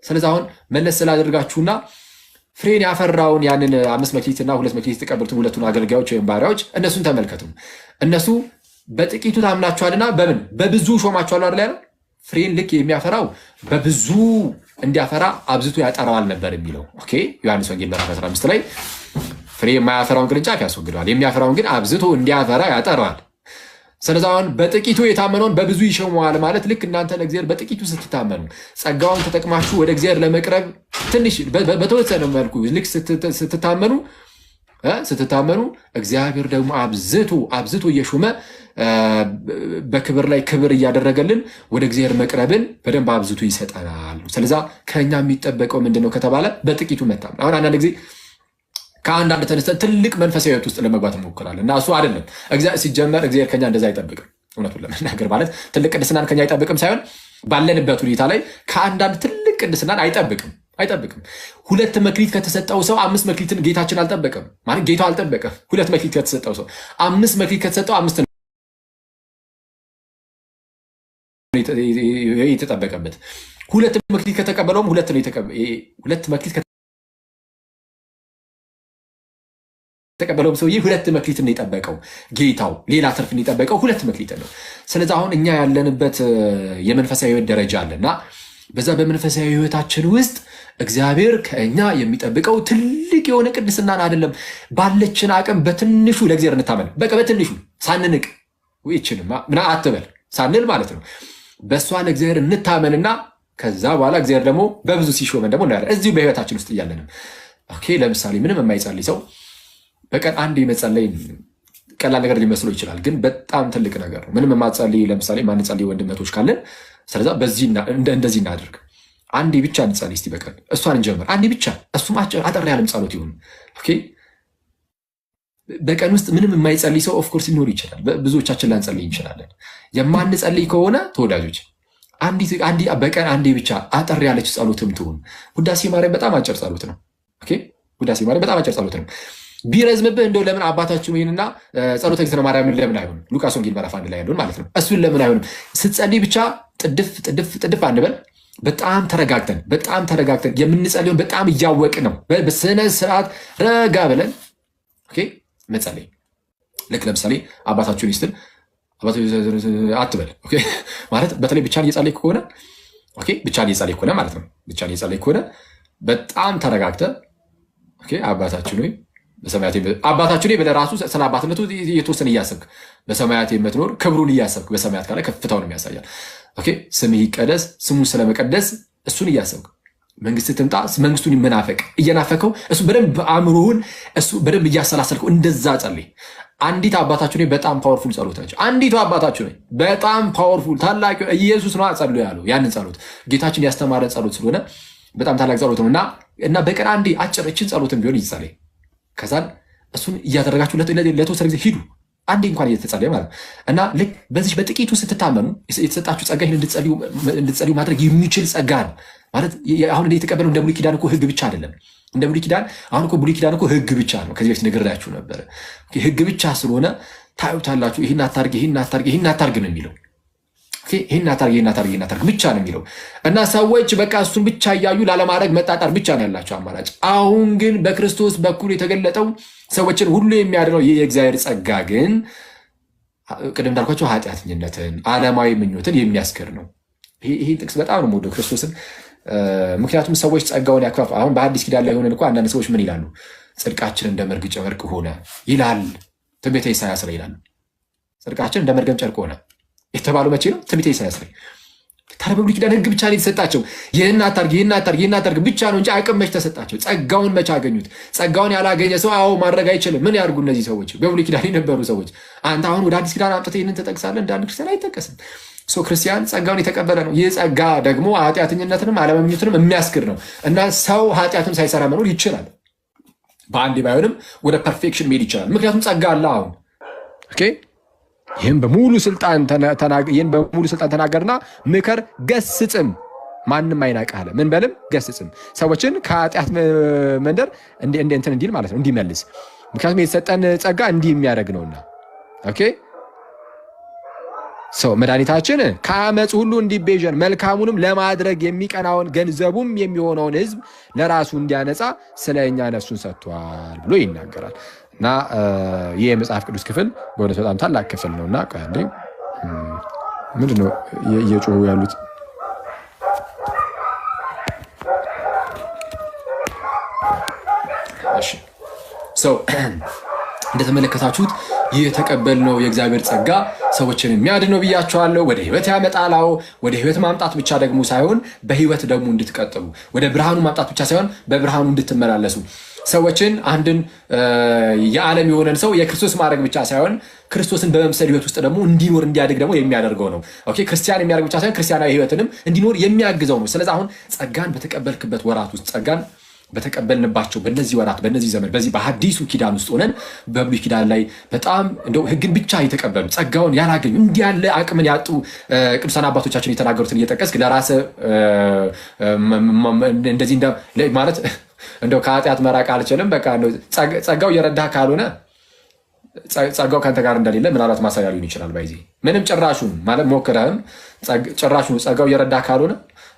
ስለዚህ አሁን መለስ ስላደርጋችሁና ፍሬን ያፈራውን ያንን 5 መክሊትና 2 መክሊት የተቀበሉትን ሁለቱን አገልጋዮች ወይም ባሪያዎች እነሱን ተመልከቱ። እነሱ በጥቂቱ ታምናችኋልና በምን በብዙ ሾማችኋል አይደል ያለው። ፍሬን ልክ የሚያፈራው በብዙ እንዲያፈራ አብዝቶ ያጠራዋል ነበር የሚለው። ኦኬ ዮሐንስ ወንጌል ምዕራፍ 15 ላይ ፍሬ የማያፈራውን ቅርንጫፍ ያስወግደዋል፣ የሚያፈራውን ግን አብዝቶ እንዲያፈራ ያጠራዋል። ስለዚህ አሁን በጥቂቱ የታመነውን በብዙ ይሾመዋል ማለት ልክ እናንተ ለእግዚአብሔር በጥቂቱ ስትታመኑ ጸጋውን ተጠቅማችሁ ወደ እግዚአብሔር ለመቅረብ ትንሽ በተወሰነ መልኩ ልክ ስትታመኑ እግዚአብሔር ደግሞ አብዝቶ እየሾመ በክብር ላይ ክብር እያደረገልን ወደ እግዚአብሔር መቅረብን በደንብ አብዝቶ ይሰጠናል። ስለዚህ ከኛ የሚጠበቀው ምንድነው ከተባለ በጥቂቱ መታመን። አሁን አንዳንድ ጊዜ ከአንዳንድ ተነስተን ትልቅ መንፈሳዊ ሕይወት ውስጥ ለመግባት እንሞክራለን እና እሱ አይደለም። ሲጀመር እግዚአብሔር ከኛ እንደዛ አይጠብቅም። እውነቱን ለመናገር ማለት ትልቅ ቅድስናን ከኛ አይጠብቅም ሳይሆን ባለንበት ሁኔታ ላይ ከአንዳንድ ትልቅ ቅድስናን አይጠብቅም። 2 መክሊት ከተሰጠው ሰው 5 መክሊትን ጌታችን አልጠበቀም ማለት ጌታው አልጠበቀም። 2 መክሊት ከተሰጠው ሰው 5 መክሊት ከተሰጠው 5 የተጠበቀበት 2 መክሊት ከተቀበለውም 2 ነው የተቀበለው። 2 መክሊት ከተቀበለውም ሰውዬ 2 መክሊት ነው የጠበቀው ጌታው። ሌላ ትርፍ ነው የጠበቀው 2 መክሊት ነው። ስለዚህ አሁን እኛ ያለንበት የመንፈሳዊ ሕይወት ደረጃ አለና በዛ በመንፈሳዊ ሕይወታችን ውስጥ እግዚአብሔር ከእኛ የሚጠብቀው ትልቅ የሆነ ቅድስናን አይደለም። ባለችን አቅም በትንሹ ለእግዚአብሔር እንታመን። በቃ በትንሹ ሳንንቅ ይችንማ ምን አትበል ሳንል ማለት ነው። በእሷ ለእግዚአብሔር እንታመንና ከዛ በኋላ እግዚአብሔር ደግሞ በብዙ ሲሾመን ደግሞ እናያለን። እዚሁ በሕይወታችን ውስጥ እያለንም ኦኬ። ለምሳሌ ምንም የማይጸልይ ሰው በቀን አንድ መጸለይ ቀላል ነገር ሊመስለው ይችላል፣ ግን በጣም ትልቅ ነገር ነው። ምንም የማትጸልይ ለምሳሌ ማንጸልይ ወንድመቶች ካለን ስለዛ እንደዚህ እናድርግ። አንዴ ብቻ እንጸልይ እስቲ በቀን እሷን እንጀምር። አንዴ ብቻ እሱም አጠር ያለም ጸሎት ይሁን። ኦኬ በቀን ውስጥ ምንም የማይጸልይ ሰው ኦፍኮርስ ሊኖር ይችላል። ብዙዎቻችን ላንጸልይ እንችላለን። የማንጸልይ ከሆነ ተወዳጆች በቀን አንዴ ብቻ አጠር ያለች ጸሎትም ትሁን። ውዳሴ ማርያም በጣም አጭር ጸሎት ነው። ኦኬ ውዳሴ ማርያም በጣም አጭር ጸሎት ነው። ቢረዝምብህ እንደው ለምን አባታችን ወይንና ጸሎተ እግዝእትነ ማርያምን ለምን አይሆንም? ሉቃስ ወንጌል ምዕራፍ 1 ላይ ያለውን ማለት ነው። እሱን ለምን አይሆንም? ስትጸልይ ብቻ ጥድፍ አንበል። በጣም ተረጋግተን የምንጸልየውን በጣም እያወቅ ነው በስነ ስርዓት ረጋ ብለን ኦኬ መጸለይ። ልክ ለምሳሌ አባታችሁን ይስጥን አትበል። ኦኬ ማለት በተለይ ብቻን እየጸለይ ከሆነ ኦኬ ብቻን እየጸለይ ከሆነ ማለት ነው። ብቻን እየጸለይ ከሆነ በጣም ተረጋግተን ኦኬ አባታችን ወይ በሰማያት አባታችን ብለህ ራሱ ስለ አባትነቱ የተወሰነ እያሰብክ በሰማያት የምትኖር ክብሩን እያሰብክ በሰማያት ካለ ከፍታውን ያሳያል። ኦኬ ስምህ ይቀደስ፣ ስሙን ስለመቀደስ እሱን እያሰብክ መንግስት ትምጣ፣ መንግስቱን መናፈቅ እየናፈከው እሱ በደንብ አእምሮውን እሱ በደንብ እያሰላሰልከው እንደዛ ጸልይ። አንዲት አባታችን በጣም ፓወርፉል ጸሎት ነች። አንዲቱ አባታችን በጣም ፓወርፉል ታላቅ ኢየሱስ ነው ጸልዮ ያለው ያንን ጸሎት ጌታችን ያስተማረን ጸሎት ስለሆነ በጣም ታላቅ ጸሎት ነው እና በቀን አንዴ አጭርችን ጸሎትን ቢሆን ይጸልይ። ከዛን እሱን እያደረጋችሁ ለተወሰነ ጊዜ ሂዱ። አንዴ እንኳን እየተጸለየ ማለት እና ልክ በዚህ በጥቂቱ ስትታመኑ የተሰጣችሁ ጸጋ ይህን እንድትጸልዩ ማድረግ የሚችል ጸጋ ነው ማለት። አሁን የተቀበለው እንደ ብሉይ ኪዳን እኮ ህግ ብቻ አይደለም። እንደ ብሉይ ኪዳን አሁን እኮ ብሉይ ኪዳን እኮ ህግ ብቻ ነው። ከዚህ በፊት ነግሬያችሁ ነበረ። ህግ ብቻ ስለሆነ ታዩታላችሁ። ይህን አታርግ ነው የሚለው። ይህን አታርግ ብቻ ነው የሚለው እና ሰዎች በቃ እሱን ብቻ እያዩ ላለማድረግ መጣጣር ብቻ ነው ያላቸው አማራጭ። አሁን ግን በክርስቶስ በኩል የተገለጠው ሰዎችን ሁሉ የሚያድነው ይህ የእግዚአብሔር ጸጋ ግን ቅድም እንዳልኳቸው ኃጢአተኝነትን፣ ዓለማዊ ምኞትን የሚያስክር ነው። ይህን ጥቅስ በጣም ነው የምወደው ክርስቶስን። ምክንያቱም ሰዎች ጸጋውን ያክፋፍ። አሁን በአዲስ ኪዳን ላይ ሆነን እኮ አንዳንድ ሰዎች ምን ይላሉ? ጽድቃችን እንደ መርገም ጨርቅ ሆነ ይላል ትንቢተ ኢሳያስ ላይ ይላሉ። ጽድቃችን እንደ መርገም ጨርቅ ሆነ የተባለው መቼ ነው? ትንቢተ ኢሳያስ ላይ። ታዲያ በብሉይ ኪዳን ህግ ብቻ ነው የተሰጣቸው። ይህን አታርግ ብቻ ነው እንጂ አቅም መች ተሰጣቸው? ጸጋውን መች አገኙት? ጸጋውን ያላገኘ ሰው አዎ ማድረግ አይችልም። ምን ያርጉ እነዚህ ሰዎች? በብሉይ ኪዳን የነበሩ ሰዎች። አንተ አሁን ወደ አዲስ ኪዳን አምጥተህ ይህንን ትጠቅሳለህ? እንደ አንድ ክርስቲያን አይጠቀስም። ክርስቲያን ጸጋውን የተቀበለ ነው። ይህ ጸጋ ደግሞ ኃጢአተኝነትንም አለመምኘትንም የሚያስክር ነው እና ሰው ኃጢአትን ሳይሰራ መኖር ይችላል። በአንዴ ባይሆንም ወደ ፐርፌክሽን መሄድ ይችላል። ምክንያቱም ጸጋ አለ። አሁን ኦኬ ይህን በሙሉ ስልጣን ተናገርና ምከር ገስጽም፣ ማንም አይናቅህ አለ። ምን በልም ገስጽም፣ ሰዎችን ከኃጢአት መንደር እንትን እንዲል ማለት ነው፣ እንዲመልስ። ምክንያቱም የተሰጠን ጸጋ እንዲህ የሚያደርግ ነውና። ኦኬ ሰው መድኃኒታችን ከአመፅ ሁሉ እንዲቤዠን መልካሙንም ለማድረግ የሚቀናውን ገንዘቡም የሚሆነውን ሕዝብ ለራሱ እንዲያነጻ ስለ እኛ ነፍሱን ሰጥቷል ብሎ ይናገራል። እና ይህ የመጽሐፍ ቅዱስ ክፍል በእውነት በጣም ታላቅ ክፍል ነው። እና ምንድን ነው እየጮሁ ያሉት? ሰው እንደተመለከታችሁት ይህ የተቀበልነው የእግዚአብሔር ጸጋ ሰዎችን የሚያድን ነው ብያቸዋለሁ። ወደ ህይወት ያመጣላው ወደ ህይወት ማምጣት ብቻ ደግሞ ሳይሆን በህይወት ደግሞ እንድትቀጥሉ፣ ወደ ብርሃኑ ማምጣት ብቻ ሳይሆን በብርሃኑ እንድትመላለሱ፣ ሰዎችን አንድን የዓለም የሆነን ሰው የክርስቶስ ማድረግ ብቻ ሳይሆን ክርስቶስን በመምሰል ህይወት ውስጥ ደግሞ እንዲኖር እንዲያድግ ደግሞ የሚያደርገው ነው። ኦኬ፣ ክርስቲያን የሚያደርግ ብቻ ሳይሆን ክርስቲያናዊ ህይወትንም እንዲኖር የሚያግዘው ነው። ስለዚህ አሁን ጸጋን በተቀበልክበት ወራት ውስጥ ጸጋን በተቀበልንባቸው በነዚህ ወራት በነዚህ ዘመን በዚህ በሐዲሱ ኪዳን ውስጥ ሆነን በብሉይ ኪዳን ላይ በጣም እንደው ህግን ብቻ የተቀበሉ ጸጋውን ያላገኙ እንዲህ ያለ አቅምን ያጡ ቅዱሳን አባቶቻችን የተናገሩትን እየጠቀስክ ለራስ እንደዚህ ማለት እንደው ከኃጢአት መራቅ አልችልም፣ በቃ ጸጋው እየረዳህ ካልሆነ ጸጋው ከአንተ ጋር እንደሌለ ምናልባት ማሳያ ሊሆን ይችላል። ባይዜ ምንም ጭራሹን ማለት ሞክረህም ጭራሹን ጸጋው እየረዳህ ካልሆነ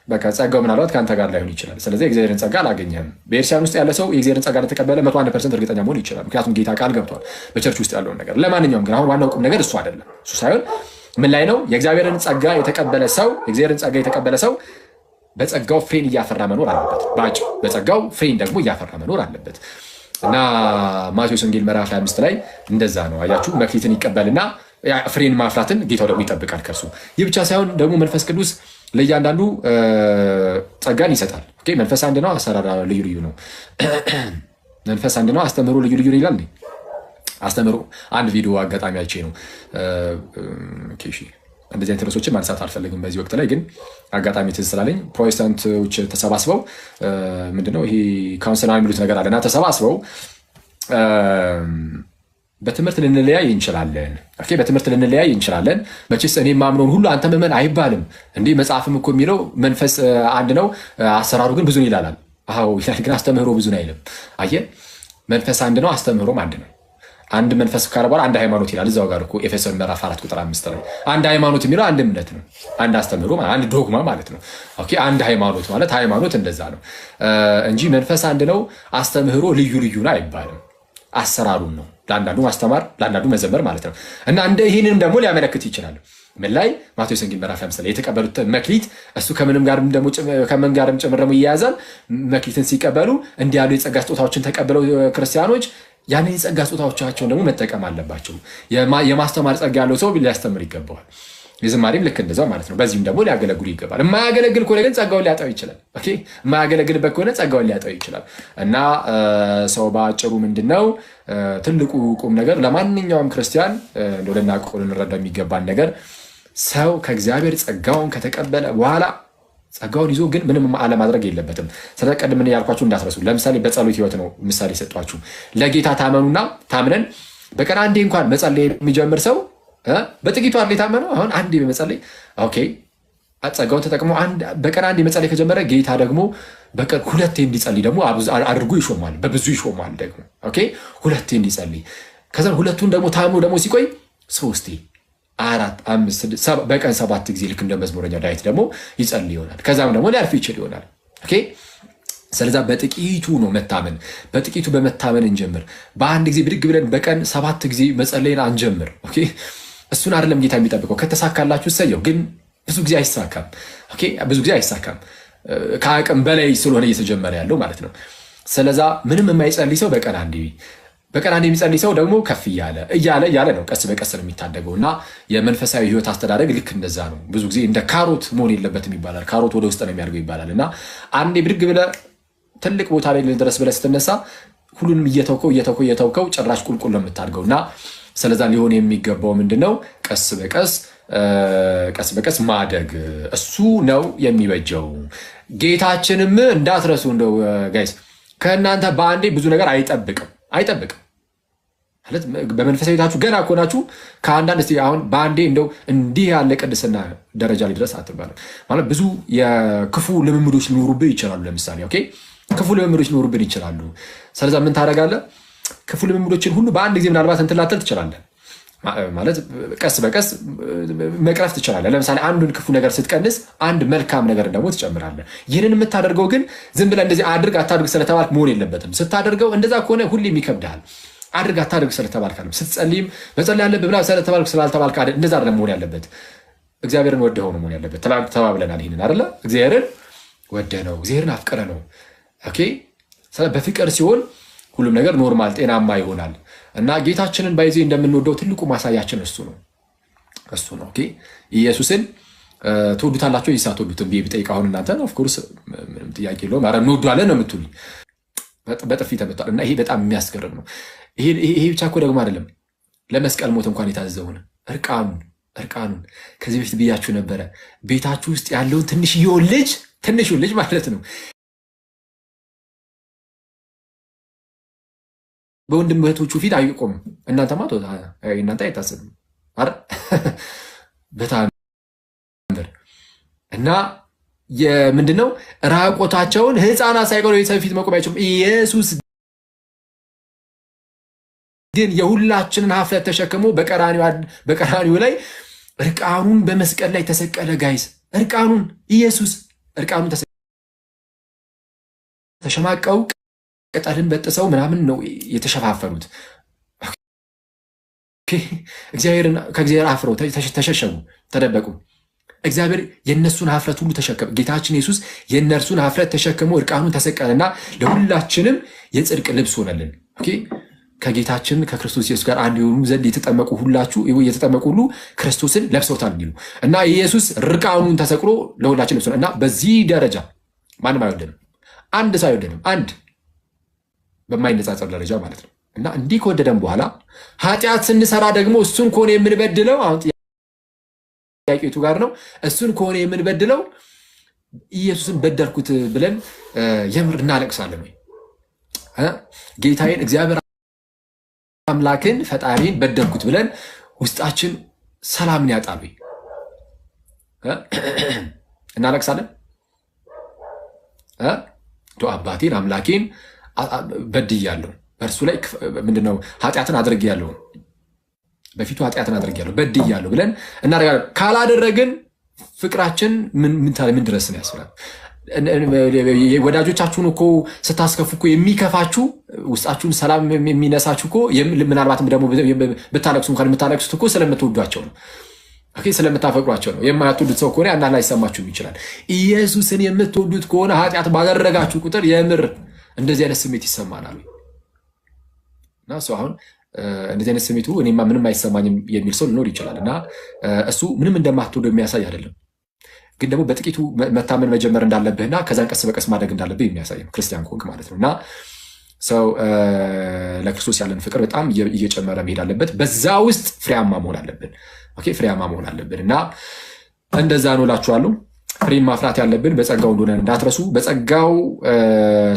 በቃ ጸጋው ምናልባት ከአንተ ጋር ላይሆን ይችላል። ስለዚህ የእግዚአብሔርን ጸጋ አላገኘህም። በኤርሲያን ውስጥ ያለ ሰው የእግዚአብሔርን ጸጋ ለተቀበለ 100% እርግጠኛ መሆን ይችላል። ምክንያቱም ጌታ ቃል ገብቷል በቸርች ውስጥ ያለውን ነገር። ለማንኛውም ግን አሁን ዋናው ቁም ነገር እሱ አይደለም። እሱ ሳይሆን ምን ላይ ነው? የእግዚአብሔርን ጸጋ የተቀበለ ሰው በጸጋው ፍሬን እያፈራ መኖር አለበት። ባጭ በጸጋው ፍሬን ደግሞ እያፈራ መኖር አለበት እና ማቴዎስ ወንጌል ምዕራፍ 25 ላይ እንደዛ ነው። አያችሁ፣ መክሊትን ይቀበልና ፍሬን ማፍራትን ጌታው ደግሞ ይጠብቃል ከእርሱ። ይህ ብቻ ሳይሆን ደግሞ መንፈስ ቅዱስ ለእያንዳንዱ ጸጋን ይሰጣል። መንፈስ አንድ ነው፣ አሰራር ልዩ ልዩ ነው። መንፈስ አንድ ነው፣ አስተምህሮ ልዩ ልዩ ነው ይላል። አስተምህሮ አንድ ቪዲዮ አጋጣሚ አይቼ ነው። እንደዚህ አይነት ርዕሶችን ማንሳት አልፈልግም በዚህ ወቅት ላይ፣ ግን አጋጣሚ ትዝ ስላለኝ ፕሮቴስታንቶች ተሰባስበው ምንድነው ይሄ ካውንስል የሚሉት ነገር አለና ተሰባስበው በትምህርት ልንለያይ እንችላለን። በትምህርት ልንለያይ እንችላለን። መቼስ እኔ ማምነውን ሁሉ አንተ መመን አይባልም። እንዲህ መጽሐፍም እኮ የሚለው መንፈስ አንድ ነው፣ አሰራሩ ግን ብዙ ነው ይላል። አዎ ይላል፣ ግን አስተምህሮ ብዙ ነው አይልም። አየህ፣ መንፈስ አንድ ነው፣ አስተምህሮም አንድ ነው። አንድ መንፈስ ካለ በኋላ አንድ ሃይማኖት ይላል እዛው ጋር እኮ ኤፌሶን ምዕራፍ 4 ቁጥር 5 ላይ አንድ ሃይማኖት የሚለው አንድ እምነት ነው፣ አንድ አስተምህሮ ማለት አንድ ዶግማ ማለት ነው። ኦኬ፣ አንድ ሃይማኖት ማለት ሃይማኖት እንደዛ ነው እንጂ መንፈስ አንድ ነው፣ አስተምህሮ ልዩ ልዩ ነው አይባልም። አሰራሩን ነው ለአንዳንዱ ማስተማር ለአንዳንዱ መዘመር ማለት ነው። እና እንደ ይህንንም ደግሞ ሊያመለክት ይችላል። ምን ላይ? ማቴዎስ ወንጌል ምዕራፍ 5 ላይ የተቀበሉት መክሊት እሱ ከምን ጋርም ጭምር ደግሞ ይያያዛል። መክሊትን ሲቀበሉ እንዲህ ያሉ የጸጋ ስጦታዎችን ተቀበለው ክርስቲያኖች ያንን የጸጋ ስጦታዎቻቸውን ደግሞ መጠቀም አለባቸው። የማስተማር ጸጋ ያለው ሰው ሊያስተምር ይገባዋል። የዝማሬም ልክ እንደዛው ማለት ነው። በዚህም ደግሞ ሊያገለግሉ ይገባል። የማያገለግል ከሆነ ግን ጸጋውን ሊያጣው ይችላል። የማያገለግልበት ከሆነ ጸጋውን ሊያጣው ይችላል። እና ሰው በአጭሩ ምንድነው ትልቁ ቁም ነገር ለማንኛውም ክርስቲያን ልናውቀው ልንረዳው የሚገባን ነገር ሰው ከእግዚአብሔር ጸጋውን ከተቀበለ በኋላ ጸጋውን ይዞ ግን ምንም አለማድረግ የለበትም። ስለቀድም ያልኳችሁ እንዳትረሱ። ለምሳሌ በጸሎት ህይወት ነው ምሳሌ ሰጧችሁ። ለጌታ ታመኑና ታምነን በቀን አንዴ እንኳን መጸለይ የሚጀምር ሰው በጥቂቱ አለ የታመነው። አሁን አንዴ በመጸለይ ኦኬ ጸጋውን ተጠቅሞ በቀን አንዴ መጸለይ ከጀመረ ጌታ ደግሞ በቀን ሁለቴ እንዲጸልይ ደግሞ አድርጎ ይሾማል፣ በብዙ ይሾማል ደግሞ ኦኬ ሁለቴ እንዲጸልይ። ከዛ ሁለቱን ደግሞ ታምኖ ደግሞ ሲቆይ 3 4 5 6 በቀን 7 ጊዜ ልክ እንደ መዝሙረኛ ዳዊት ደግሞ ይጸልይ ይሆናል። ከዛም ደግሞ ሊያልፍ ይችል ይሆናል። ኦኬ ስለዛ በጥቂቱ ነው መታመን። በጥቂቱ በመታመን እንጀምር። በአንድ ጊዜ ብድግ ብለን በቀን 7 ጊዜ መጸለይን አንጀምር። ኦኬ እሱን አይደለም ጌታ የሚጠብቀው። ከተሳካላችሁ ሰየው፣ ግን ብዙ ጊዜ አይሳካም። ኦኬ ብዙ ጊዜ አይሳካም፣ ከአቅም በላይ ስለሆነ እየተጀመረ ያለው ማለት ነው። ስለዛ ምንም የማይጸልይ ሰው በቀን አንዴ የሚጸልይ ሰው ደግሞ ከፍ እያለ ነው ቀስ በቀስ ነው የሚታደገው። እና የመንፈሳዊ ህይወት አስተዳደግ ልክ እንደዛ ነው። ብዙ ጊዜ እንደ ካሮት መሆን የለበትም ይባላል። ካሮት ወደ ውስጥ ነው የሚያደርገው ይባላል። እና አንዴ ብድግ ብለህ ትልቅ ቦታ ላይ ልድረስ ብለህ ስትነሳ ሁሉንም እየተውከው ጭራሽ ቁልቁል ነው የምታድገው። እና ስለዛ ሊሆን የሚገባው ምንድነው? ቀስ በቀስ ማደግ፣ እሱ ነው የሚበጀው። ጌታችንም እንዳትረሱ እንደው ጋይስ ከእናንተ በአንዴ ብዙ ነገር አይጠብቅም ማለት በመንፈሳዊ ቤታችሁ ገና ከሆናችሁ ከአንዳንድ እስቲ አሁን በአንዴ እንደው እንዲህ ያለ ቅድስና ደረጃ ሊድረስ አትባልም። ማለት ብዙ የክፉ ልምምዶች ሊኖሩብህ ይችላሉ። ለምሳሌ ኦኬ ክፉ ልምምዶች ሊኖሩብን ይችላሉ። ስለዛ ምን ታደርጋለህ? ክፉ ልምምዶችን ሁሉ በአንድ ጊዜ ምናልባት እንትን ላትል ትችላለህ። ማለት ቀስ በቀስ መቅረፍ ትችላለህ። ለምሳሌ አንዱን ክፉ ነገር ስትቀንስ አንድ መልካም ነገር ደግሞ ትጨምራለህ። ይህንን የምታደርገው ግን ዝም ብለህ እንደዚህ አድርግ አታድርግ ስለተባልክ መሆን የለበትም። ስታደርገው እንደዛ ከሆነ ሁሌም ይከብድሃል። አድርግ አታድርግ ስለተባልክ ነው። ስትጸልይም መጸለይ ያለብህ ብላ ስለተባልክ ስላልተባልክ እንደዛ አይደለም መሆን ያለበት። እግዚአብሔርን ወደኸው ነው መሆን ያለበት። ተባብለናል ይህንን አይደለ? እግዚአብሔርን ወደህ ነው፣ እግዚአብሔርን አፍቅረህ ነው። ኦኬ። በፍቅር ሲሆን ሁሉም ነገር ኖርማል ጤናማ ይሆናል። እና ጌታችንን ባይዜ እንደምንወደው ትልቁ ማሳያችን እሱ ነው። ኦኬ። ኢየሱስን ትወዱታላችሁ ወይስ አትወዱትም ብዬ ብጠይቅ አሁን እናንተን ኦፍኮርስ ምንም ጥያቄ የለውም ኧረ እንወዷለን ነው የምትሉኝ። በጥፊ ተመቷል። እና ይሄ በጣም የሚያስገርም ነው። ይሄ ብቻ እኮ ደግሞ አይደለም፣ ለመስቀል ሞት እንኳን የታዘዘውን እርቃኑን ከዚህ በፊት ብያችሁ ነበረ። ቤታችሁ ውስጥ ያለውን ትንሹን ልጅ ማለት ነው በወንድም እህቶቹ ፊት አይቆምም። እናንተማ እናንተ አይታሰብም አይደል? በታምር እና የምንድነው ራቆታቸውን ህፃናት ሳይቀሩ የሰው ፊት መቆም አይችሉም። ኢየሱስ ግን የሁላችንን ኃፍረት ተሸክሞ በቀራኒው ላይ እርቃኑን በመስቀል ላይ ተሰቀለ። ጋይስ ኢየሱስ እርቃኑን ተሸማቀው ቅጠልን በጥሰው ምናምን ነው የተሸፋፈኑት። ከእግዚአብሔር አፍረው ተሸሸጉ፣ ተደበቁ። እግዚአብሔር የእነሱን ኃፍረት ሁሉ ተሸከመ። ጌታችን ኢየሱስ የእነርሱን ኃፍረት ተሸክሞ እርቃኑን ተሰቀለና ለሁላችንም የጽድቅ ልብስ ሆነልን። ከጌታችን ከክርስቶስ ኢየሱስ ጋር አንድ የሆኑ ዘንድ የተጠመቁ ሁሉ ክርስቶስን ለብሰውታል እንዲሉ እና ኢየሱስ እርቃኑን ተሰቅሎ ለሁላችን ልብስ ሆነ እና በዚህ ደረጃ ማንም አይወደንም፣ አንድ ሰው አይወደንም፣ አንድ በማይነጻጸር ደረጃ ማለት ነው። እና እንዲህ ከወደደን በኋላ ኃጢአት ስንሰራ ደግሞ እሱን ከሆነ የምንበድለው አሁን ጥያቄቱ ጋር ነው። እሱን ከሆነ የምንበድለው ኢየሱስን በደልኩት ብለን የምር እናለቅሳለን ወይ? ጌታዬን እግዚአብሔር አምላክን ፈጣሪን በደልኩት ብለን ውስጣችን ሰላምን ያጣሉ? እናለቅሳለን። አባቴን አምላኬን በድያለሁ፣ በእርሱ ላይ ምንድነው ኃጢአትን አድርጌያለሁ፣ በፊቱ ኃጢአትን አድርጌያለሁ፣ በድያለሁ ብለን እናደርጋለን። ካላደረግን ፍቅራችን ምን ድረስ ነው ያስብላል። ወዳጆቻችሁን እኮ ስታስከፉ እኮ የሚከፋችሁ ውስጣችሁን ሰላም የሚነሳችሁ እኮ ምናልባትም ደግሞ ብታለቅሱ እንኳን የምታለቅሱት እኮ ስለምትወዷቸው ነው፣ ስለምታፈቅሯቸው ነው። የማትወዱት ሰው ከሆነ ያና ላይሰማችሁም ይችላል። ኢየሱስን የምትወዱት ከሆነ ኃጢአት ባደረጋችሁ ቁጥር የምር እንደዚህ አይነት ስሜት ይሰማናል። እና እሱ አሁን እንደዚህ አይነት ስሜቱ እኔማ ምንም አይሰማኝም የሚል ሰው ሊኖር ይችላል። እና እሱ ምንም እንደማትወደው የሚያሳይ አይደለም፣ ግን ደግሞ በጥቂቱ መታመን መጀመር እንዳለብህና ከዛን ቀስ በቀስ ማደግ እንዳለብህ የሚያሳይ ነው፣ ክርስቲያን ከሆንክ ማለት ነው። እና ሰው ለክርስቶስ ያለን ፍቅር በጣም እየጨመረ መሄድ አለበት። በዛ ውስጥ ፍሬያማ መሆን አለብን። ፍሬያማ መሆን አለብን። እና እንደዛ ነው እላችኋለሁ። ፍሬን ማፍራት ያለብን በጸጋው እንደሆነ እንዳትረሱ። በጸጋው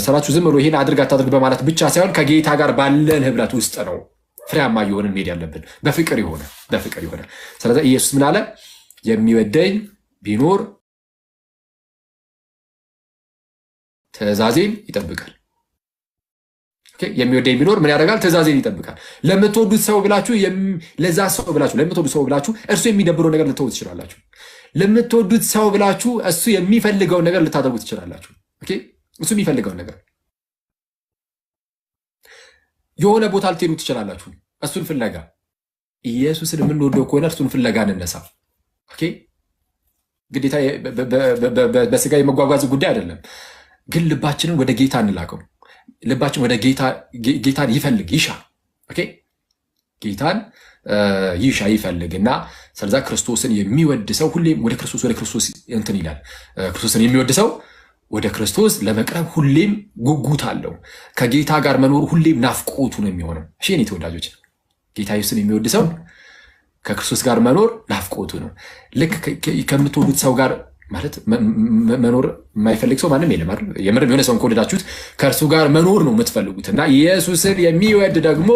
ስራችሁ ዝም ብሎ ይሄን አድርግ አታድርግ በማለት ብቻ ሳይሆን ከጌታ ጋር ባለን ህብረት ውስጥ ነው ፍሬያማ እየሆንን መሄድ ያለብን፣ በፍቅር የሆነ ስለዚህ ኢየሱስ ምን አለ? የሚወደኝ ቢኖር ትእዛዜን ይጠብቃል። የሚወደኝ ቢኖር ምን ያደርጋል? ትእዛዜን ይጠብቃል። ለምትወዱት ሰው ብላችሁ ለምትወዱት ሰው ብላችሁ እርሱ የሚደብረው ነገር ልትተው ትችላላችሁ። ለምትወዱት ሰው ብላችሁ እሱ የሚፈልገውን ነገር ልታደርጉ ትችላላችሁ። እሱ የሚፈልገውን ነገር የሆነ ቦታ ልትሄዱ ትችላላችሁ፣ እሱን ፍለጋ። ኢየሱስን የምንወደው ከሆነ እርሱን ፍለጋ እንነሳ። ግዴታ በስጋ የመጓጓዝ ጉዳይ አይደለም፣ ግን ልባችንን ወደ ጌታ እንላቀው። ልባችን ወደ ጌታን ይሻ ጌታን ይፈልግ እና ስለዛ ክርስቶስን የሚወድ ሰው ሁሌም ወደ ክርስቶስ እንትን ይላል። ክርስቶስን የሚወድ ሰው ወደ ክርስቶስ ለመቅረብ ሁሌም ጉጉት አለው። ከጌታ ጋር መኖሩ ሁሌም ናፍቆቱ ነው የሚሆነው። እኔ ተወዳጆች፣ ጌታ ኢየሱስን የሚወድ ሰው ከክርስቶስ ጋር መኖር ናፍቆቱ ነው። ልክ ከምትወዱት ሰው ጋር ማለት መኖር የማይፈልግ ሰው ማንም የለም አይደል? የምር የሆነ ሰውን ከወደዳችሁት ከእርሱ ጋር መኖር ነው የምትፈልጉት። እና ኢየሱስን የሚወድ ደግሞ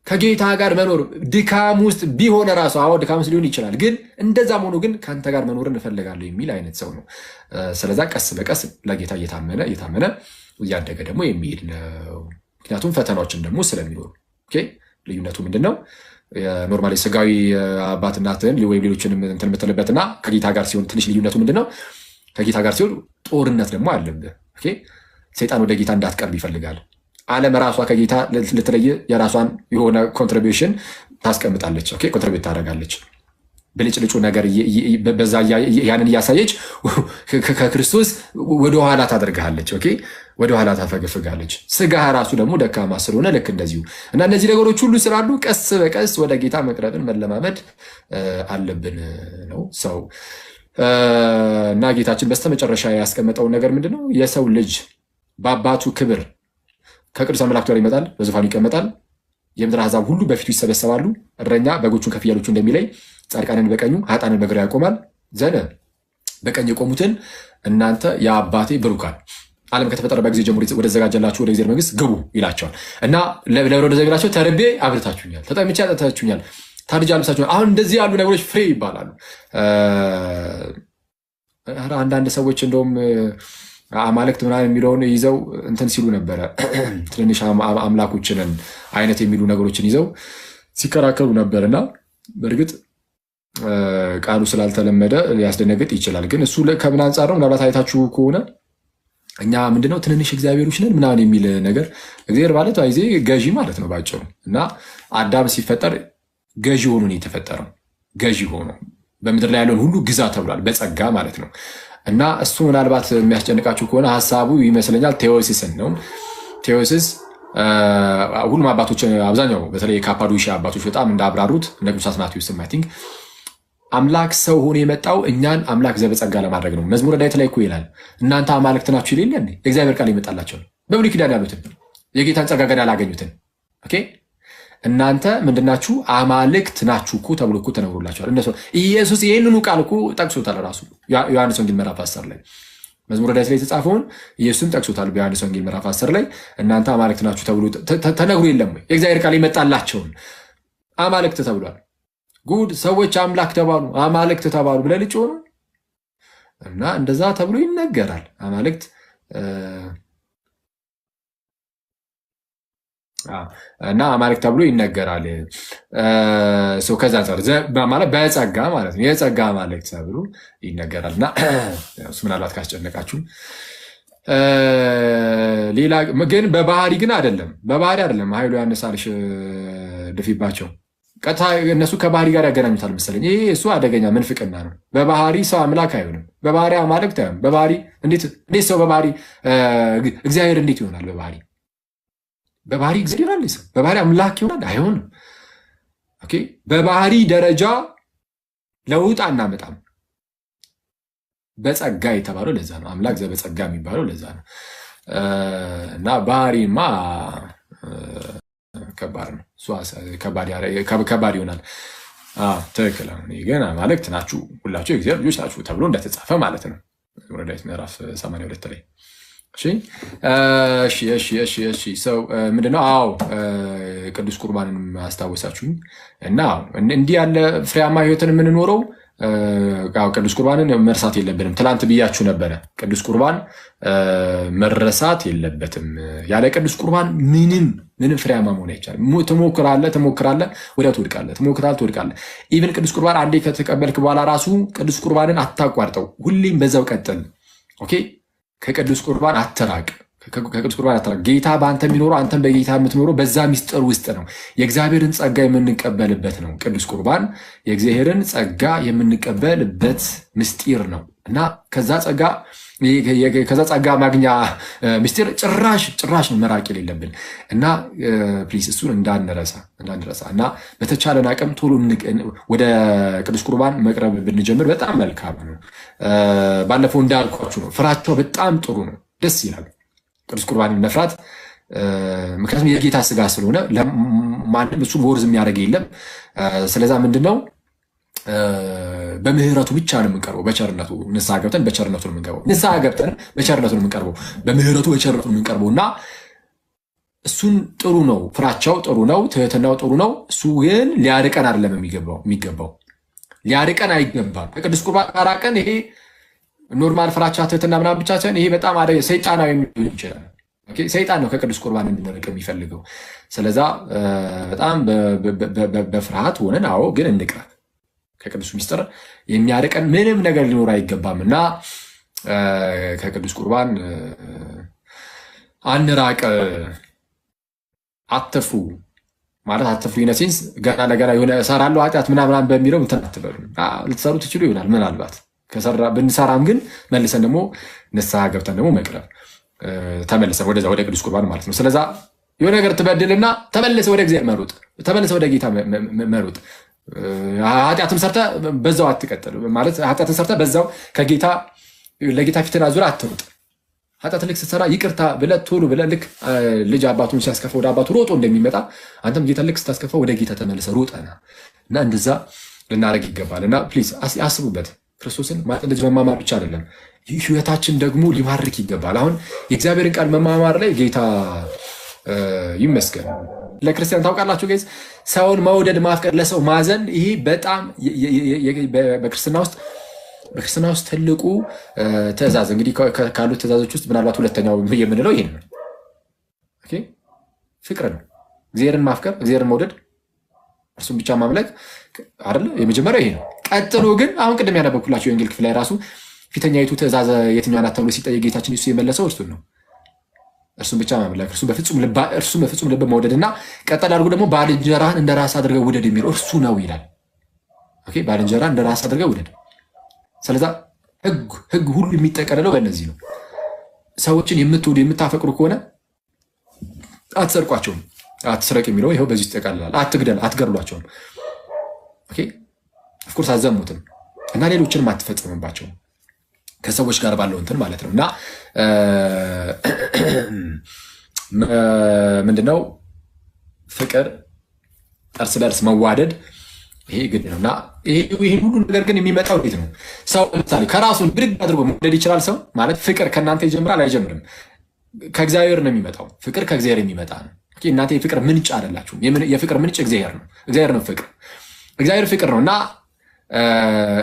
ከጌታ ጋር መኖር ድካም ውስጥ ቢሆን ራሱ ድካም ውስጥ ሊሆን ይችላል፣ ግን እንደዛም ሆኖ ግን ከአንተ ጋር መኖር እንፈልጋለሁ የሚል አይነት ሰው ነው። ስለዛ ቀስ በቀስ ለጌታ እየታመነ እያደገ ደግሞ የሚሄድ ነው። ምክንያቱም ፈተናዎችን ደግሞ ስለሚኖሩ ልዩነቱ ምንድነው? ኖርማሊ ስጋዊ አባት እናትህን ወይም ሌሎችንም እንትን የምትልበትና ከጌታ ጋር ሲሆን ትንሽ ልዩነቱ ምንድነው? ከጌታ ጋር ሲሆን ጦርነት ደግሞ አለብህ። ሰይጣን ወደ ጌታ እንዳትቀርብ ይፈልጋል። ዓለም ራሷ ከጌታ ልትለየ የራሷን የሆነ ኮንትሪቢሽን ታስቀምጣለች፣ ኮንትሪቢዩት ታደርጋለች። ብልጭልጩ ነገር በዛ ያንን እያሳየች ከክርስቶስ ወደኋላ ታደርግሃለች፣ ወደኋላ ታፈገፍጋለች። ስጋ ራሱ ደግሞ ደካማ ስለሆነ ልክ እንደዚሁ እና እነዚህ ነገሮች ሁሉ ስላሉ ቀስ በቀስ ወደ ጌታ መቅረብን መለማመድ አለብን ነው ሰው እና ጌታችን በስተመጨረሻ ያስቀመጠውን ነገር ምንድነው? የሰው ልጅ በአባቱ ክብር ከቅዱሳን መላእክት ጋር ይመጣል፣ በዙፋኑ ይቀመጣል። የምድር አሕዛብ ሁሉ በፊቱ ይሰበሰባሉ። እረኛ በጎቹን ከፍየሎቹ እንደሚለይ ጻድቃንን በቀኙ ኃጥአንን በግራ ያቆማል። ዘነ በቀኝ የቆሙትን እናንተ የአባቴ ብሩካን ዓለም ከተፈጠረበት ጊዜ ጀምሮ ወደ ተዘጋጀላችሁ ወደ እግዚአብሔር መንግስት ግቡ ይላቸዋል እና ለወደ ዘቢላቸው ተርቤ አብልታችሁኛል፣ ተጠምቼ አጠጥታችሁኛል፣ ታርጄ አልብሳችሁኛል። አሁን እንደዚህ ያሉ ነገሮች ፍሬ ይባላሉ። አንዳንድ ሰዎች እንደውም አማልክት ምናምን የሚለውን ይዘው እንትን ሲሉ ነበረ። ትንንሽ አምላኮችንን አይነት የሚሉ ነገሮችን ይዘው ሲከራከሩ ነበር እና በእርግጥ ቃሉ ስላልተለመደ ሊያስደነግጥ ይችላል። ግን እሱ ከምን አንጻር ነው? ምናልባት አይታችሁ ከሆነ እኛ ምንድነው ትንንሽ እግዚአብሔሮች ነን ምናምን የሚል ነገር። እግዚአብሔር ማለት አይዜ ገዢ ማለት ነው ባጭሩ። እና አዳም ሲፈጠር ገዢ ሆኖ ነው የተፈጠረው። ገዢ ሆኖ በምድር ላይ ያለውን ሁሉ ግዛ ተብሏል፣ በጸጋ ማለት ነው። እና እሱ ምናልባት የሚያስጨንቃችሁ ከሆነ ሀሳቡ ይመስለኛል ቴዎሲስን ነው። ቴዎሲስ ሁሉም አባቶች አብዛኛው በተለይ የካፓዶሺያ አባቶች በጣም እንዳብራሩት እነ ቅዱስ አትናቴዎስ አይ ቲንክ አምላክ ሰው ሆኖ የመጣው እኛን አምላክ ዘበጸጋ ለማድረግ ነው። መዝሙረ ዳዊት ላይ እኮ ይላል እናንተ አማልክት ናችሁ ይሌለ የእግዚአብሔር ቃል ይመጣላቸው ነው። በብሉይ ኪዳን ያሉትን የጌታን ጸጋ ገና ያላገኙትን እናንተ ምንድናችሁ? አማልክት ናችሁ እኮ ተብሎ እኮ ተነግሮላቸዋል። እነሱ ኢየሱስ ይህንኑ ቃል እኮ ጠቅሶታል ራሱ ዮሐንስ ወንጌል ምዕራፍ 10 ላይ መዝሙረ ዳዊት ላይ የተጻፈውን ኢየሱስም ጠቅሶታል። በዮሐንስ ወንጌል ምዕራፍ 10 ላይ እናንተ አማልክት ናችሁ ተብሎ ተነግሮ የለም ወይ? የእግዚአብሔር ቃል ይመጣላቸውን አማልክት ተብሏል። ጉድ ሰዎች አምላክ ተባሉ አማልክት ተባሉ ብለህ ልጭ ሆኑ እና እንደዛ ተብሎ ይነገራል። አማልክት እና አማልክት ተብሎ ይነገራል። ከዛ አንጻር ማለት በጸጋ ማለት ነው የጸጋ አማልክት ተብሎ ይነገራል። እና እሱ ምናልባት ካስጨነቃችሁ ሌላ ግን በባህሪ ግን አይደለም። በባህሪ አይደለም ኃይሉ ያነሳልሽ ድፊባቸው ቀጥታ እነሱ ከባህሪ ጋር ያገናኙታል መሰለኝ። ይሄ እሱ አደገኛ ምንፍቅና ነው። በባህሪ ሰው አምላክ አይሆንም። በባህሪ አማልክት አይሆንም። በባህሪ እንዴት ሰው በባህሪ እግዚአብሔር እንዴት ይሆናል? በባህሪ እግዚአብሔር አለ ሰው በባህሪ አምላክ ይሆናል? አይሆንም። በባህሪ ደረጃ ለውጥ አናመጣም። በጸጋ የተባለው ለዛ ነው። አምላክ ዘበጸጋ የሚባለው ለዛ ነው። እና ባህሪማ ከባድ ነው። ከባድ ይሆናል። ትክክል። ግን አማልክት ናችሁ ሁላችሁ የእግዚአብሔር ልጆች ናችሁ ተብሎ እንደተጻፈ ማለት ነው መዝሙረ ዳዊት ምዕራፍ 82 ላይ። እሺ ሰው ምንድነው? አዎ ቅዱስ ቁርባንን አስታወሳችሁኝ። እና እንዲህ ያለ ፍሬያማ ህይወትን የምንኖረው ቅዱስ ቁርባንን መርሳት የለብንም። ትላንት ብያችሁ ነበረ። ቅዱስ ቁርባን መረሳት የለበትም። ያለ ቅዱስ ቁርባን ምንም ፍሬያማ መሆን አይቻልም። ትሞክራለህ፣ ወዲያው ትወድቃለህ። ትወድቃለህ። ኢቨን ቅዱስ ቁርባን አንዴ ከተቀበልክ በኋላ ራሱ ቅዱስ ቁርባንን አታቋርጠው፣ ሁሌም በዛው ቀጥል። ከቅዱስ ቁርባን አትራቅ። ጌታ በአንተ የሚኖረው አንተን በጌታ የምትኖረው በዛ ሚስጥር ውስጥ ነው። የእግዚአብሔርን ጸጋ የምንቀበልበት ነው። ቅዱስ ቁርባን የእግዚአብሔርን ጸጋ የምንቀበልበት ምስጢር ነው እና ከዛ ጸጋ ማግኛ ምስጢር ጭራሽ ነው መራቅ የሌለብን እና ፕሊስ እሱን እንዳንረሳ እና በተቻለን አቅም ቶሎ ወደ ቅዱስ ቁርባን መቅረብ ብንጀምር በጣም መልካም ነው። ባለፈው እንዳልኳችሁ ነው። ፍራቸው በጣም ጥሩ ነው፣ ደስ ይላል ቅዱስ ቁርባንን መፍራት። ምክንያቱም የጌታ ስጋ ስለሆነ ማንም እሱን ወርዝ የሚያደርግ የለም። ስለዛ ምንድነው በምህረቱ ብቻ ነው የምንቀርበው። በቸርነቱ ንስሐ ገብተን በቸርነቱ ነው የምንገባው። ንስሐ ገብተን በቸርነቱ ነው የምንቀርበው። በምህረቱ በቸርነቱ ነው የምንቀርበው እና እሱን ጥሩ ነው። ፍራቻው ጥሩ ነው። ትህትናው ጥሩ ነው። እሱ ግን ሊያርቀን አይደለም የሚገባው። ሊያርቀን አይገባም። ከቅዱስ ቁርባን ካራቀን ይሄ ኖርማል ፍራቻ ትህትና ምናምን ብቻ ሳይሆን ይሄ በጣም ሰይጣናዊ ሊሆን ይችላል። ሰይጣን ነው ከቅዱስ ቁርባን እንድንርቅ የሚፈልገው። ስለዛ በጣም በፍርሃት ሆነን አዎ፣ ግን እንቅረብ። ከቅዱስ ሚስጥር የሚያርቀን ምንም ነገር ሊኖር አይገባም እና ከቅዱስ ቁርባን አንራቅ። አትፍሩ ማለት አትፍሩ ኢነሴንስ ገና ለገና የሆነ እሰራለሁ ኃጢአት ምናምን በሚለው እንትን አትበሉ። ልትሰሩ ትችሉ ይሆናል ምናልባት ብንሰራም፣ ግን መልሰን ደግሞ ንስሐ ገብተን ደግሞ መቅረብ ተመልሰን ወደዛ ወደ ቅዱስ ቁርባን ማለት ነው። ስለዛ የሆነ ነገር ትበድልና ተመልሰ ወደ እግዚአብሔር መሮጥ፣ ተመልሰ ወደ ጌታ መሮጥ። ኃጢአትም ሰርተ በዛው አትቀጥል ማለት ኃጢአትን ሰርተ በዛው ለጌታ ፊትን አዙረህ አትሩጥ። ኃጢአት ልክ ስትሰራ ይቅርታ ብለህ ቶሎ ብለህ ልክ ልጅ አባቱን ሲያስከፋ ወደ አባቱ ሮጦ እንደሚመጣ አንተም ጌታ ልክ ስታስከፋ ወደ ጌታ ተመልሰ ሮጠና እና እንደዛ ልናደርግ ይገባል። እና ፕሊዝ አስቡበት። ክርስቶስን ማለት እንደዚህ መማማር ብቻ አይደለም፣ ህይወታችን ደግሞ ሊማርክ ይገባል። አሁን የእግዚአብሔርን ቃል መማማር ላይ ጌታ ይመስገን። ለክርስቲያን ታውቃላችሁ ጋይስ፣ ሰውን መውደድ ማፍቀር፣ ለሰው ማዘን፣ ይሄ በጣም በክርስትና ውስጥ ትልቁ ትእዛዝ እንግዲህ ካሉት ትእዛዞች ውስጥ ምናልባት ሁለተኛው የምንለው ይሄን ነው። ፍቅር ነው። እግዚአብሔርን ማፍቀር፣ እግዚአብሔርን መውደድ፣ እርሱን ብቻ ማምለክ አይደለ? የመጀመሪያው ይሄ ነው። ቀጥሎ ግን አሁን ቅድም ያነበብኩላችሁ የወንጌል ክፍል ላይ ራሱ ፊተኛይቱ ትእዛዝ የትኛዋ ናት ተብሎ ሲጠየቅ ጌታችን ኢየሱስ የመለሰው እርሱን ነው። እርሱን ብቻ ማምለክ፣ እርሱን በፍጹም ልብ መውደድ እና ቀጠል አድርጎ ደግሞ ባልንጀራህን እንደ ራስህ አድርገህ ውደድ የሚለው እርሱ ነው ይላል። ባልንጀራህን እንደ ራስህ አድርገህ ውደድ። ስለዛ ህግ ሁሉ የሚጠቀልለው በእነዚህ ነው። ሰዎችን የምትወዱ የምታፈቅሩ ከሆነ አትሰርቋቸውም። አትስረቅ የሚለው ይኸው በዚህ ይጠቃልላል። አትግደል፣ አትገድሏቸውም። ኦፍኮርስ አትዘሙትም እና ሌሎችንም አትፈጽምባቸውም ከሰዎች ጋር ባለው እንትን ማለት ነው። እና ምንድነው ፍቅር፣ እርስ በርስ መዋደድ፣ ይሄ ግድ ነው። እና ይሄ ሁሉ ነገር ግን የሚመጣው እንዴት ነው? ሰው ለምሳሌ ከራሱን ብድግ አድርጎ መውደድ ይችላል? ሰው ማለት ፍቅር ከእናንተ ይጀምራል? አይጀምርም። ከእግዚአብሔር ነው የሚመጣው። ፍቅር ከእግዚአብሔር የሚመጣ ነው። እናንተ የፍቅር ምንጭ አይደላችሁም። የፍቅር ምንጭ እግዚአብሔር ነው። እግዚአብሔር ነው ፍቅር። እግዚአብሔር ፍቅር ነው እና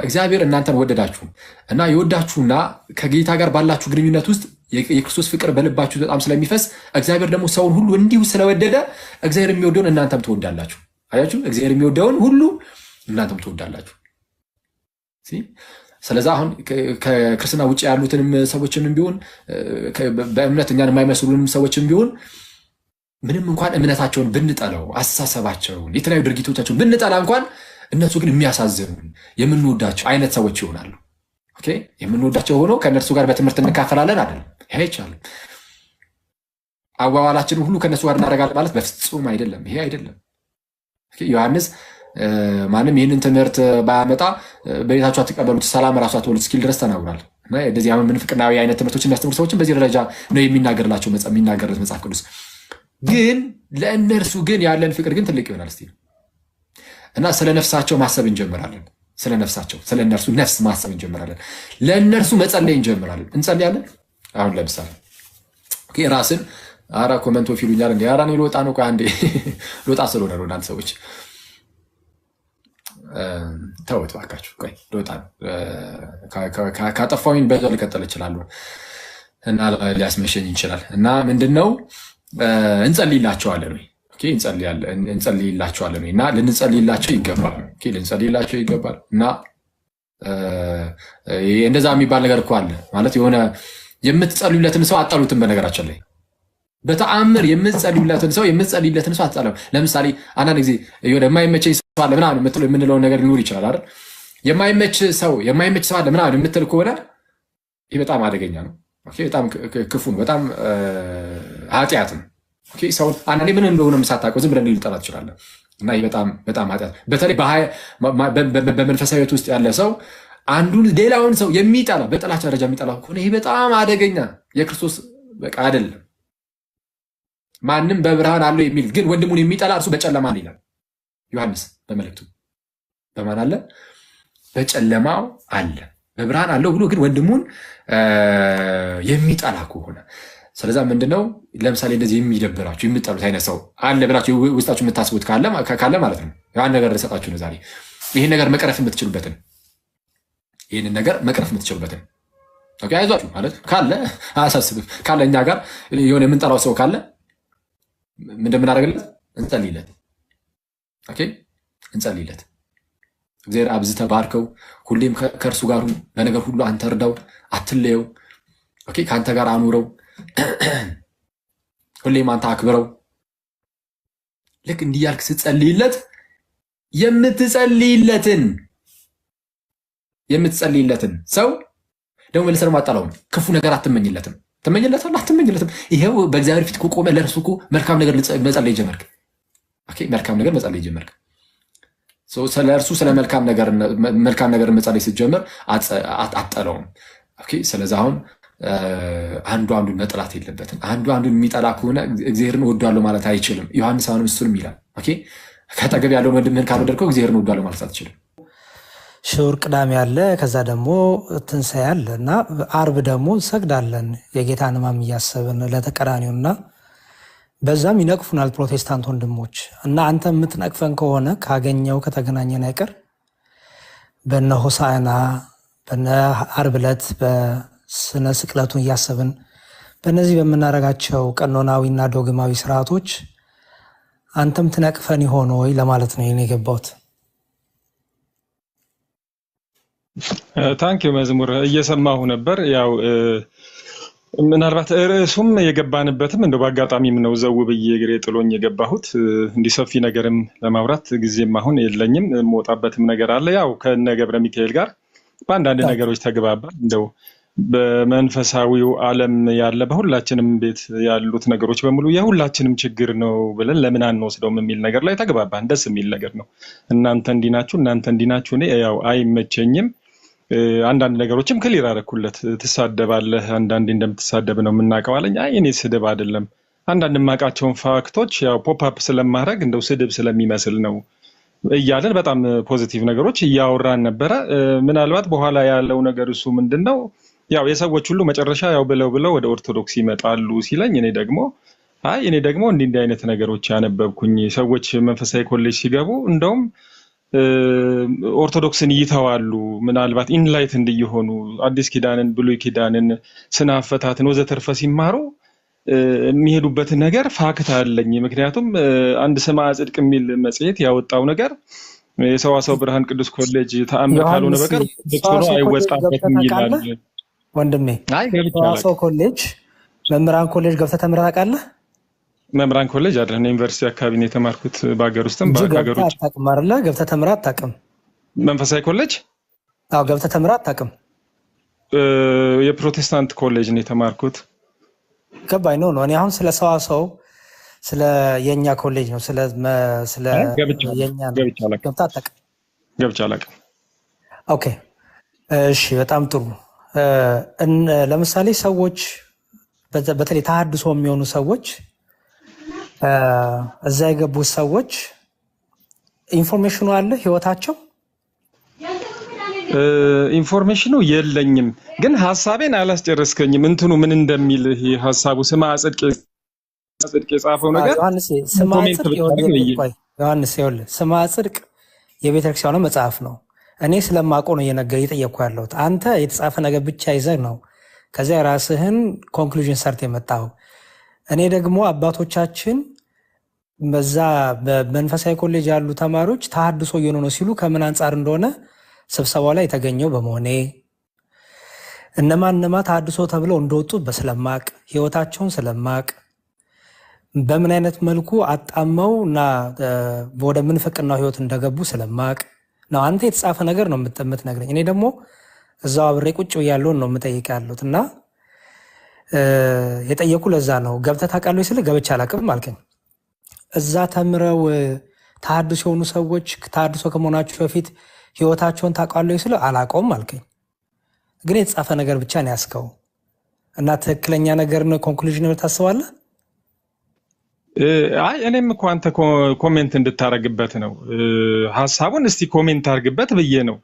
እግዚአብሔር እናንተን ወደዳችሁ እና የወዳችሁና ከጌታ ጋር ባላችሁ ግንኙነት ውስጥ የክርስቶስ ፍቅር በልባችሁ በጣም ስለሚፈስ እግዚአብሔር ደግሞ ሰውን ሁሉ እንዲሁ ስለወደደ እግዚአብሔር የሚወደውን እናንተም ትወዳላችሁ። አያችሁ፣ እግዚአብሔር የሚወደውን ሁሉ እናንተም ትወዳላችሁ። ስለዚህ አሁን ከክርስትና ውጭ ያሉትንም ሰዎችንም ቢሆን በእምነት እኛን የማይመስሉንም ሰዎችም ቢሆን ምንም እንኳን እምነታቸውን ብንጠላው፣ አስተሳሰባቸውን፣ የተለያዩ ድርጊቶቻቸውን ብንጠላ እንኳን እነሱ ግን የሚያሳዝኑ የምንወዳቸው አይነት ሰዎች ይሆናሉ። የምንወዳቸው ሆኖ ከእነርሱ ጋር በትምህርት እንካፈላለን አይደለም። ይሄ አይቻልም። አዋዋላችንን ሁሉ ከእነሱ ጋር እናደርጋለን ማለት በፍጹም አይደለም። ይሄ አይደለም። ዮሐንስ ማንም ይህንን ትምህርት ባያመጣ በቤታቸው አትቀበሉት፣ ሰላም ራሱ አትበሉት እስኪል ድረስ ተናግሯል። እንደዚህ ምንፍቅናዊ አይነት ትምህርቶች የሚያስተምሩ ሰዎችን በዚህ ደረጃ ነው የሚናገርላቸው የሚናገርለት መጽሐፍ ቅዱስ። ግን ለእነርሱ ግን ያለን ፍቅር ግን ትልቅ ይሆናል። እስቲ እና ስለ ነፍሳቸው ማሰብ እንጀምራለን። ስለ ነፍሳቸው ስለ እነርሱ ነፍስ ማሰብ እንጀምራለን። ለእነርሱ መጸለይ እንጀምራለን። እንጸልያለን። አሁን ለምሳሌ ራስን አራ ኮመንቶ ፊሉኛል እንዴ አራ ነው ልወጣ ነው አንዴ ልወጣ ስለሆነ ነው። እናንተ ሰዎች ተውት እባካችሁ። ቆይ ልወጣ ነው። ካጠፋሁኝ በዛው ልቀጥል እችላለሁ እና ሊያስመሸኝ ይችላል። እና ምንድነው እንጸልይላቸዋለን ወይ? እንጸልይላቸዋለን ወይ? እና ልንጸልይላቸው ይገባል። ልንጸልይላቸው ይገባል። እና እንደዛ የሚባል ነገር እኮ አለ ማለት የሆነ የምትጸልዩለትን ሰው አጣሉትን። በነገራችን ላይ በተአምር የምትጸልዩለትን ሰው አጣሉ። ለምሳሌ አንዳንድ ጊዜ የሆነ የማይመቸኝ ሰው አለ ምናምን የምንለውን ነገር ሊኖር ይችላል አይደል? የማይመች ሰው አለ ምናምን የምትል ከሆነ ይህ በጣም አደገኛ ነው። በጣም ክፉ ነው። በጣም ኃጢአት ነው። ሰውን አንዳንዴ ምን እንደሆነ ሳታውቀው ዝም ብለን ልጠላ ትችላለን። እና ይህ በጣም ኃጢአት፣ በተለይ በመንፈሳዊ ሕይወት ውስጥ ያለ ሰው አንዱን ሌላውን ሰው የሚጠላ በጥላቻ ደረጃ የሚጠላ ከሆነ ይህ በጣም አደገኛ የክርስቶስ በቃ አይደለም። ማንም በብርሃን አለው የሚል ግን ወንድሙን የሚጠላ እርሱ በጨለማ አለ ይላል ዮሐንስ በመልእክቱ። በማን አለ? በጨለማው አለ። በብርሃን አለው ብሎ ግን ወንድሙን የሚጠላ ከሆነ ስለዛ ምንድነው? ለምሳሌ እንደዚህ የሚደብራችሁ የምትጠሉት አይነት ሰው አለ ብላችሁ ውስጣችሁ የምታስቡት ካለ ማለት ነው ያን ነገር ልሰጣችሁ ነው ዛሬ። ይህን ነገር መቅረፍ የምትችሉበትን ኦኬ አይዟችሁ ማለት ካለ አያሳስብም። ካለ እኛ ጋር የሆነ የምንጠራው ሰው ካለ እንደምናደርግለት እንጸልይለት። ኦኬ እንጸልይለት። እግዚአብሔር አብዝተህ ባርከው፣ ሁሌም ከእርሱ ጋር ሁን፣ በነገር ሁሉ አንተ እርዳው፣ አትለየው። ኦኬ ከአንተ ጋር አኑረው፣ ሁሌም አንተ አክብረው። ልክ እንዲህ ያልክ ስትጸልይለት የምትጸልይለትን ሰው ደግሞ መልሰህ አጣላው። ክፉ ነገር አትመኝለትም። አትመኝለትም። ይሄው በእግዚአብሔር ፊት ቆመ ለእርሱ መልካም ነገር መጸለይ ጀመርክ። ኦኬ መልካም ነገር መጸለይ ጀመርክ። ስለ እርሱ ስለ መልካም ነገር መጸለይ ስትጀምር አጠለውም። ኦኬ ስለዚህ አሁን አንዱ አንዱን መጥላት የለበትም። አንዱ አንዱን የሚጠላ ከሆነ እግዚአብሔርን እወዳለሁ ማለት አይችልም። ዮሐንስ አሁንም እሱንም ይላል። ኦኬ ከጠገብ ያለውን ወንድምህን ካልወደድከው እግዚአብሔርን እወዳለሁ ማለት አትችልም። ሽውር ቅዳሜ አለ፣ ከዛ ደግሞ ትንሣኤ አለ እና አርብ ደግሞ እንሰግዳለን የጌታን ሕማም እያሰብን ለተቀራኒው እና በዛም ይነቅፉናል ፕሮቴስታንት ወንድሞች እና አንተ የምትነቅፈን ከሆነ ካገኘው ከተገናኘን አይቀር በነ ሆሳዕና በነ አርብ ዕለት በስነ ስቅለቱን እያሰብን በእነዚህ በምናደርጋቸው ቀኖናዊና ዶግማዊ ስርዓቶች አንተም ትነቅፈን ይሆን ወይ ለማለት ነው የገባሁት። ታንኪ መዝሙር እየሰማሁ ነበር። ያው ምናልባት ርዕሱም የገባንበትም እንደው በአጋጣሚም ነው ዘው ብዬ እግሬ ጥሎኝ የገባሁት። እንዲሰፊ ነገርም ለማውራት ጊዜም አሁን የለኝም። የምወጣበትም ነገር አለ። ያው ከነ ገብረ ሚካኤል ጋር በአንዳንድ ነገሮች ተግባባ። እንደው በመንፈሳዊው ዓለም ያለ በሁላችንም ቤት ያሉት ነገሮች በሙሉ የሁላችንም ችግር ነው ብለን ለምን አንወስደውም የሚል ነገር ላይ ተግባባን። ደስ የሚል ነገር ነው። እናንተ እንዲናችሁ እኔ ያው አይመቸኝም። አንዳንድ ነገሮችም ክሊር አደረኩለት። ትሳደባለህ፣ አንዳንዴ እንደምትሳደብ ነው የምናውቀው አለኝ። አይ እኔ ስድብ አይደለም፣ አንዳንድ የማውቃቸውን ፋክቶች ያው ፖፕ አፕ ስለማድረግ እንደው ስድብ ስለሚመስል ነው እያለን በጣም ፖዚቲቭ ነገሮች እያወራን ነበረ። ምናልባት በኋላ ያለው ነገር እሱ ምንድነው ያው የሰዎች ሁሉ መጨረሻ ያው ብለው ወደ ኦርቶዶክስ ይመጣሉ ሲለኝ እኔ ደግሞ እንዲህ አይነት ነገሮች ያነበብኩኝ ሰዎች መንፈሳዊ ኮሌጅ ሲገቡ እንደውም ኦርቶዶክስን ይተዋሉ። ምናልባት ኢንላይት እንዲሆኑ አዲስ ኪዳንን፣ ብሉይ ኪዳንን፣ ስነ አፈታትን ወዘተርፈ ሲማሩ የሚሄዱበት ነገር ፋክት አለኝ። ምክንያቱም አንድ ስምዐ ጽድቅ የሚል መጽሔት ያወጣው ነገር የሰዋሰው ብርሃን ቅዱስ ኮሌጅ ተአምር ካልሆነ በቀር ዶክተሩ አይወጣበትም ይላል። ወንድሜ ሰዋሰው ኮሌጅ መምህራን ኮሌጅ ገብተህ ተምረህ ታውቃለህ? መምህራን ኮሌጅ አይደለም፣ ዩኒቨርሲቲ አካባቢ ነው የተማርኩት። በአገር ውስጥም በአገር ውጭ አታውቅም አይደለ? ገብተህ ተምረህ አታውቅም? መንፈሳዊ ኮሌጅ አዎ፣ ገብተህ ተምረህ አታውቅም? የፕሮቴስታንት ኮሌጅ ነው የተማርኩት። ገባኝ ነው። እኔ አሁን ስለ ሰዋሰው ስለ የኛ ኮሌጅ ነው ስለ የኛ ነው። ገብተህ አታውቅም? ገብቼ አላውቅም። ኦኬ እሺ፣ በጣም ጥሩ። ለምሳሌ ሰዎች በተለይ ተሐድሶ የሚሆኑ ሰዎች እዛ የገቡት ሰዎች ኢንፎርሜሽኑ አለ ህይወታቸው ኢንፎርሜሽኑ የለኝም፣ ግን ሐሳቤን አላስጨረስከኝም። እንትኑ ምን እንደሚል ሐሳቡ ስምዐ ጽድቅ የጻፈው ነገር ዮሐንስ ስምዐ ጽድቅ የቤተክርስቲያኑ መጽሐፍ ነው። እኔ ስለማውቀው ነው እየጠየቅኩ ያለሁት። አንተ የተጻፈ ነገር ብቻ ይዘህ ነው ከዚያ የራስህን ኮንክሉዥን ሰርት የመጣው። እኔ ደግሞ አባቶቻችን በዛ በመንፈሳዊ ኮሌጅ ያሉ ተማሪዎች ተሐድሶ እየሆኑ ነው ሲሉ ከምን አንጻር እንደሆነ ስብሰባው ላይ የተገኘው በመሆኔ እነማ ተሐድሶ ተብለው እንደወጡ በስለማቅ ህይወታቸውን ስለማቅ በምን አይነት መልኩ አጣመው እና ወደ ምንፍቅናው ህይወት እንደገቡ ስለማቅ ነው። አንተ የተጻፈ ነገር ነው የምትነግረኝ። እኔ ደግሞ እዛው አብሬ ቁጭ ያለውን ነው የምጠይቅ ያሉት እና የጠየቁ ለዛ ነው። ገብተህ ታውቃለህ ስልህ ገብቼ አላውቅም አልከኝ። እዛ ተምረው ተሐድሶ የሆኑ ሰዎች ተሐድሶ ከመሆናቸው በፊት ህይወታቸውን ታውቃለህ ስልህ አላውቀውም አልከኝ። ግን የተጻፈ ነገር ብቻ ነው ያስከው እና ትክክለኛ ነገር ነው ኮንክሉዥን ነው ታስባለህ? አይ እኔም እኮ አንተ ኮሜንት እንድታረግበት ነው ሐሳቡን እስቲ ኮሜንት አርግበት ብዬ ነው።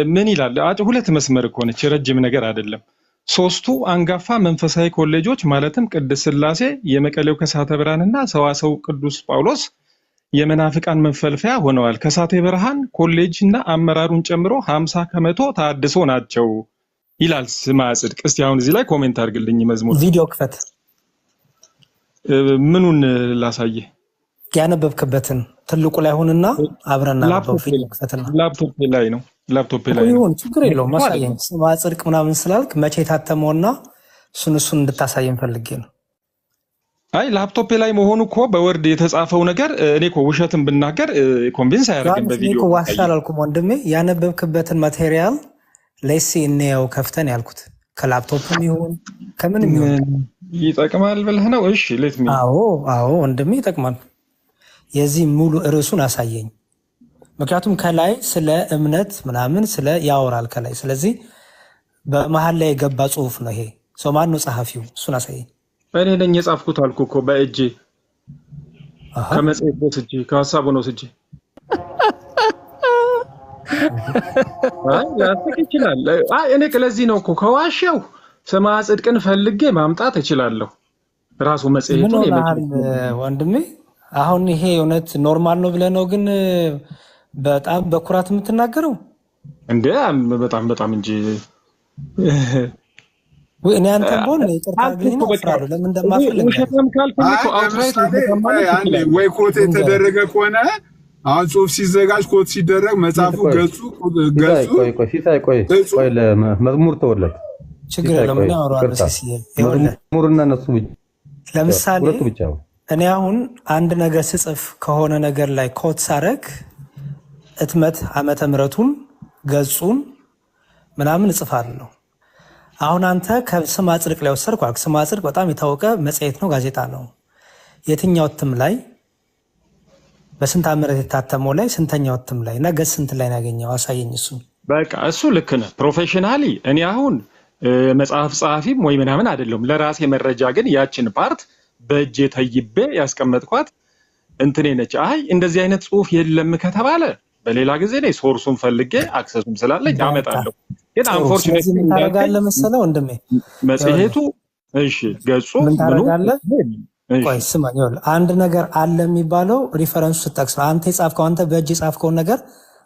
ምን ይላል? ሁለት መስመር እኮ ነች፣ ረጅም ነገር አይደለም። ሶስቱ አንጋፋ መንፈሳዊ ኮሌጆች ማለትም ቅድስት ሥላሴ፣ የመቀሌው ከሳተ ብርሃንና ሰዋሰው ቅዱስ ጳውሎስ የመናፍቃን መፈልፈያ ሆነዋል። ከሳተ ብርሃን ኮሌጅና አመራሩን ጨምሮ 50% ተሐድሶ ናቸው ይላል ስማ ጽድቅ። እስቲ አሁን እዚህ ላይ ኮሜንት አድርግልኝ መዝሙር ቪዲዮ ክፈት። ምኑን ላሳየህ? ያነበብክበትን ትልቁ ላይ ሆንና አብረና ቪዲዮ ክፈትና። ላፕቶፕ ላይ ነው። ላፕቶፕ ላይ ነው። ይሁን ችግር የለውም። ማሳየኝ ስማ ጽድቅ ምናምን ስላልክ መቼ ታተመውና እሱን እንድታሳየን ፈልጌ ነው። አይ ላፕቶፕ ላይ መሆኑ እኮ በወርድ የተጻፈው ነገር እኔ እኮ ውሸትን ብናገር ኮንቪንስ አያደርግም። በቪዲዮ እኮ ዋሻ አላልኩም ወንድሜ። ያነበብክበትን ማቴሪያል ለሲ እንየው ከፍተን ያልኩት ከላፕቶፕም ይሁን ከምንም ይሁን ይጠቅማል ብለህ ነው? እሺ ሌት ሚ አዎ ወንድሜ ይጠቅማል። የዚህ ሙሉ ርዕሱን አሳየኝ። ምክንያቱም ከላይ ስለ እምነት ምናምን ስለ ያወራል ከላይ። ስለዚህ በመሃል ላይ የገባ ጽሁፍ ነው ይሄ። ሰው ማን ነው ጸሐፊው? እሱን አሳየኝ። እኔ ነኝ የጻፍኩት አልኩ እኮ በእጄ ከመጽሐፍ ወስጄ ከሐሳቡ ነው ወስጄ። ያስቅ ይችላል። እኔ ለዚህ ነው እኮ ከዋሻው ስማ ጽድቅን ፈልጌ ማምጣት እችላለሁ። ራሱ መጽሐፉን ወንድሜ አሁን ይሄ እውነት ኖርማል ነው ብለህ ነው ግን በጣም በኩራት የምትናገረው እንዴ? በጣም እንጂ ወይ እኔ አንተ ቦል ይቅርታ አድርግልኝ ነው አፍራለሁ። ለምን እንደማፈልግ ውሸታም ካልኩኝ እኮ አውትራይት ወይ ኮት የተደረገ ከሆነ አሁን ጽሁፍ ሲዘጋጅ ኮት ሲደረግ መጽሐፉ ገጹ ቆይ ለመዝሙር ተወለት ችግር የለም። ምን ያወራሉ ሲሲዬ? መዝሙርና እነሱ ለምሳሌ እኔ አሁን አንድ ነገር ስጽፍ ከሆነ ነገር ላይ ኮት ሳረግ እትመት ዓመተ ምሕረቱን ገጹን ምናምን እጽፋለሁ። አሁን አንተ ከስማ ጽድቅ ላይ ወሰድኩ አልክ። ስማ ጽድቅ በጣም የታወቀ መጽሔት ነው፣ ጋዜጣ ነው። የትኛው እትም ላይ በስንት ዓመት የታተመው ላይ ስንተኛው እትም ላይ እና ገጽ ስንት ላይ ያገኘው አሳየኝ። እሱ በቃ እሱ ልክ ነህ። ፕሮፌሽናሊ እኔ አሁን መጽሐፍ ጸሐፊም ወይ ምናምን አይደለም። ለራሴ መረጃ ግን ያችን ፓርት በእጄ ተይቤ ያስቀመጥኳት እንትኔ ነች። አይ እንደዚህ አይነት ጽሁፍ የለም ከተባለ በሌላ ጊዜ ላይ ሶርሱን ፈልጌ አክሰሱም ስላለኝ አመጣለሁ። ግን አንፎርቹኔትሊ ምን ታደርጋለህ መሰለህ ወንድሜ መጽሔቱ እሺ ገጹ ምን ታደርጋለህ? ቆይ ስማኝ፣ ይኸውልህ አንድ ነገር አለ የሚባለው ሪፈረንሱ ስትጠቅስ ነው። አንተ የጻፍከው አንተ በእጅ የጻፍከውን ነገር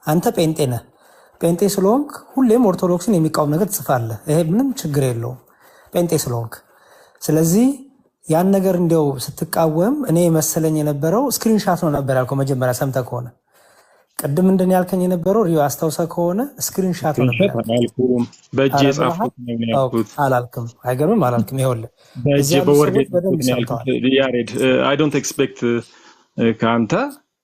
አንተ ጴንጤ ነህ። ጴንጤ ስለሆንክ ሁሌም ኦርቶዶክስን የሚቃወም ነገር ትጽፋለህ። ይሄ ምንም ችግር የለውም ጴንጤ ስለሆንክ። ስለዚህ ያን ነገር እንዲያው ስትቃወም እኔ መሰለኝ የነበረው ስክሪንሻት ነው ነበር ያልከው መጀመሪያ ሰምተህ ከሆነ ቅድም እንደኔ ያልከኝ የነበረው ሪዮ አስታውሰህ ከሆነ ስክሪንሻት ነው ነበር አልኩም። በእጄ ጻፍኩት ነው ያልኩት። አላልክም? አይገርምም? አላልክም? ይኸውልህ በእጄ በወርድ ያልኩት ያሬድ አይ ዶንት ኤክስፔክት ከአንተ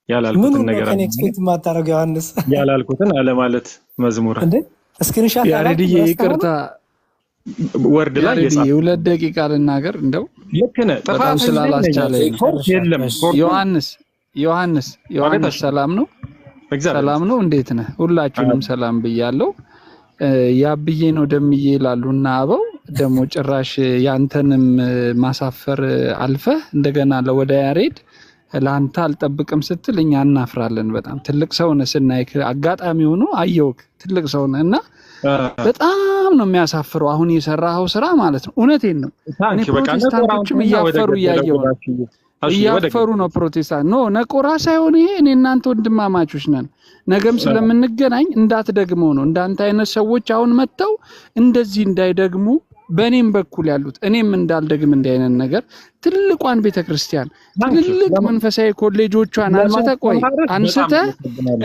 ያላልኩትን ነገር አለ። ምን ኤክስፔክት ማታረገው ዮሐንስ? ያላልኩትን አለ ማለት መዝሙር እንዴ ስክሪንሻት ያሬድ ይቅርታ ወርድ ላይ የጻፈ 2 ደቂቃ ልናገር እንደው ልክ ነህ። በጣም ስላላስቻለኝ ዮሐንስ ሰላም ነው? ሰላም ነው? እንዴት ነህ? ሁላችሁንም ሰላም ብያለሁ። ያብዬ ነው ደምዬ ይላሉና አበው ደግሞ ጭራሽ ያንተንም ማሳፈር አልፈህ እንደገና ለወደ ያሬድ ለአንተ አልጠብቅም ስትል እኛ እናፍራለን። በጣም ትልቅ ሰው ነህ ስናይክ አጋጣሚ ሆኖ አየውክ ትልቅ ሰው ነህ እና በጣም ነው የሚያሳፍረው አሁን የሰራኸው ስራ ማለት ነው። እውነቴን ነው። እኔ ፕሮቴስታንቶችም እያፈሩ እያየው እያፈሩ ነው። ፕሮቴስታንት ኖ ነቆራ ሳይሆን ይሄ እኔ እናንተ ወንድማማቾች ነን። ነገም ስለምንገናኝ እንዳትደግመው ነው። እንዳንተ አይነት ሰዎች አሁን መጥተው እንደዚህ እንዳይደግሙ በእኔም በኩል ያሉት እኔም እንዳልደግም እንዲህ አይነት ነገር ትልቋን ቤተክርስቲያን ትልልቅ መንፈሳዊ ኮሌጆቿን አንስተህ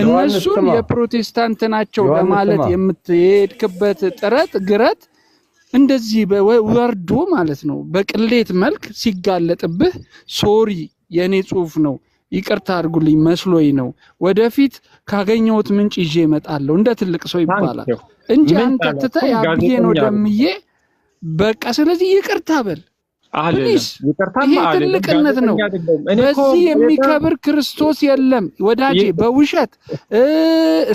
እነሱን የፕሮቴስታንት ናቸው ለማለት የምትሄድክበት ጥረት ግረት እንደዚህ ወርዶ ማለት ነው በቅሌት መልክ ሲጋለጥብህ ሶሪ የኔ ጽሁፍ ነው ይቅርታ አድርጉልኝ መስሎኝ ነው ወደፊት ካገኘሁት ምንጭ ይዤ እመጣለሁ እንደ ትልቅ ሰው ይባላል እንጂ አንተ ተታ ያብዬ ነው ደምዬ በቃ ስለዚህ ይቅርታ በል አለለም። ይቅርታማ አለ ትልቅነት ነው። በዚህ የሚከብር ክርስቶስ የለም ወዳጄ። በውሸት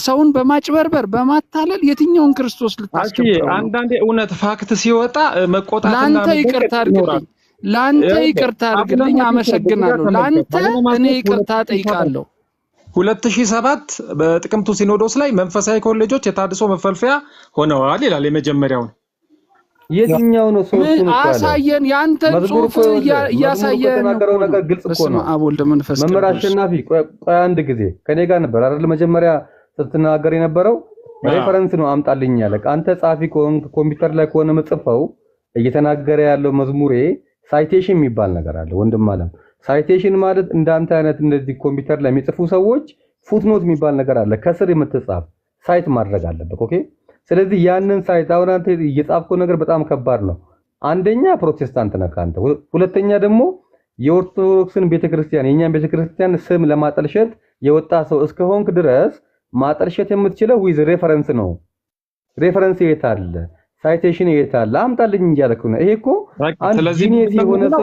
ሰውን በማጭበርበር በማታለል የትኛውን ክርስቶስ ልታስከብረው? አንዳንዴ እውነት ፋክት ሲወጣ መቆጣትና ላንተ ይቅርታ አድርግልኝ፣ ላንተ ይቅርታ አድርግልኝ። አመሰግናለሁ። ላንተ እኔ ይቅርታ ጠይቃለሁ። 2007 በጥቅምቱ ሲኖዶስ ላይ መንፈሳዊ ኮሌጆች የታድሶ መፈልፈያ ሆነዋል ይላል የመጀመሪያው ነው። የትኛው ነው ሶስቱን አሳየን ያንተን ጽሁፍ ያሳየን ነው ነገር ግልጽ እኮ ነው። አቦል መንፈስ መምህር አሸናፊ ቆይ አንድ ጊዜ ከኔ ጋር ነበር አይደል መጀመሪያ ስትናገር የነበረው ሬፈረንስ ነው አምጣልኝ ያለ። አንተ ጻፊ ኮምፒውተር ላይ ከሆነ መጽፈው እየተናገረ ያለው መዝሙሬ ሳይቴሽን የሚባል ነገር አለ ወንድም አለም። ሳይቴሽን ማለት እንዳንተ አይነት እንደዚህ ኮምፒውተር ላይ የሚጽፉ ሰዎች ፉትኖት የሚባል ነገር አለ ከስር የምትጻፍ ሳይት ማድረግ አለበት። ኦኬ ስለዚህ ያንን ሳይት አሁን አንተ እየጻፍከው ነገር በጣም ከባድ ነው። አንደኛ ፕሮቴስታንት ነህ አንተ፣ ሁለተኛ ደግሞ የኦርቶዶክስን ቤተክርስቲያን የኛን ቤተክርስቲያን ስም ለማጠልሸት የወጣ ሰው እስከሆንክ ድረስ ማጠልሸት የምትችለው ዊዝ ሬፈረንስ ነው። ሬፈረንስ የት አለ? ሳይቴሽን የት አለ? አምጣልኝ እንጂ ያልኩህ ነው። ይሄ እኮ አንድ ጂኒየስ የሆነ ሰው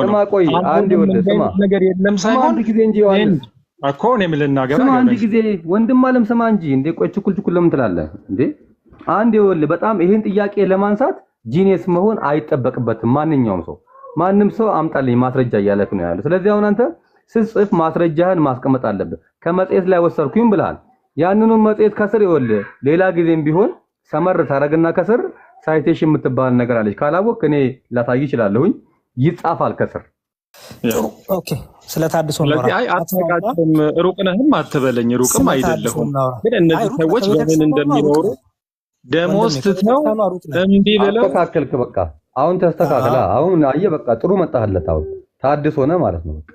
ስማ ቆይ አንድ ይወልድ ስማ ነገር የለም ሳይሆን አንድ ጊዜ እንጂ ዮሐንስ እኮ እኔም ልናገር ስማ አንድ ጊዜ ወንድም አለም ስማ እንጂ እንዴ ቆይ ችኩል ለምን ትላለህ እንዴ? አንድ ይወልድ በጣም ይሄን ጥያቄ ለማንሳት ጂኒየስ መሆን አይጠበቅበትም። ማንም ሰው አምጣልኝ ማስረጃ እያለክ ነው ያለው። ስለዚህ አሁን አንተ ስጽፍ ማስረጃህን ማስቀመጥ አለብህ። ከመጽሔት ላይ ወሰርኩኝ ብለሃል። ያንኑ መጽሔት ከስር ይወልድ ሌላ ጊዜም ቢሆን ሰመር ታረግና ከስር ሳይቴሽን የምትባል ነገር አለች። ካላወቅ እኔ ላሳይ ይችላልሁኝ ይጻፋል ከስር። ኦኬ ስለታድሶ ነው። ስለዚህ አትቃጭም ሩቅ ነህም አትበለኝ ሩቅም አይደለሁም። ግን እነዚህ ሰዎች በምን እንደሚኖሩ ደሞዝ ትተው እንዲህ ብለው ተካከልክ። በቃ አሁን ተስተካከለ። አሁን አየህ በቃ ጥሩ መጣህለት። አሁን ታድሶ ነው ማለት ነው። በቃ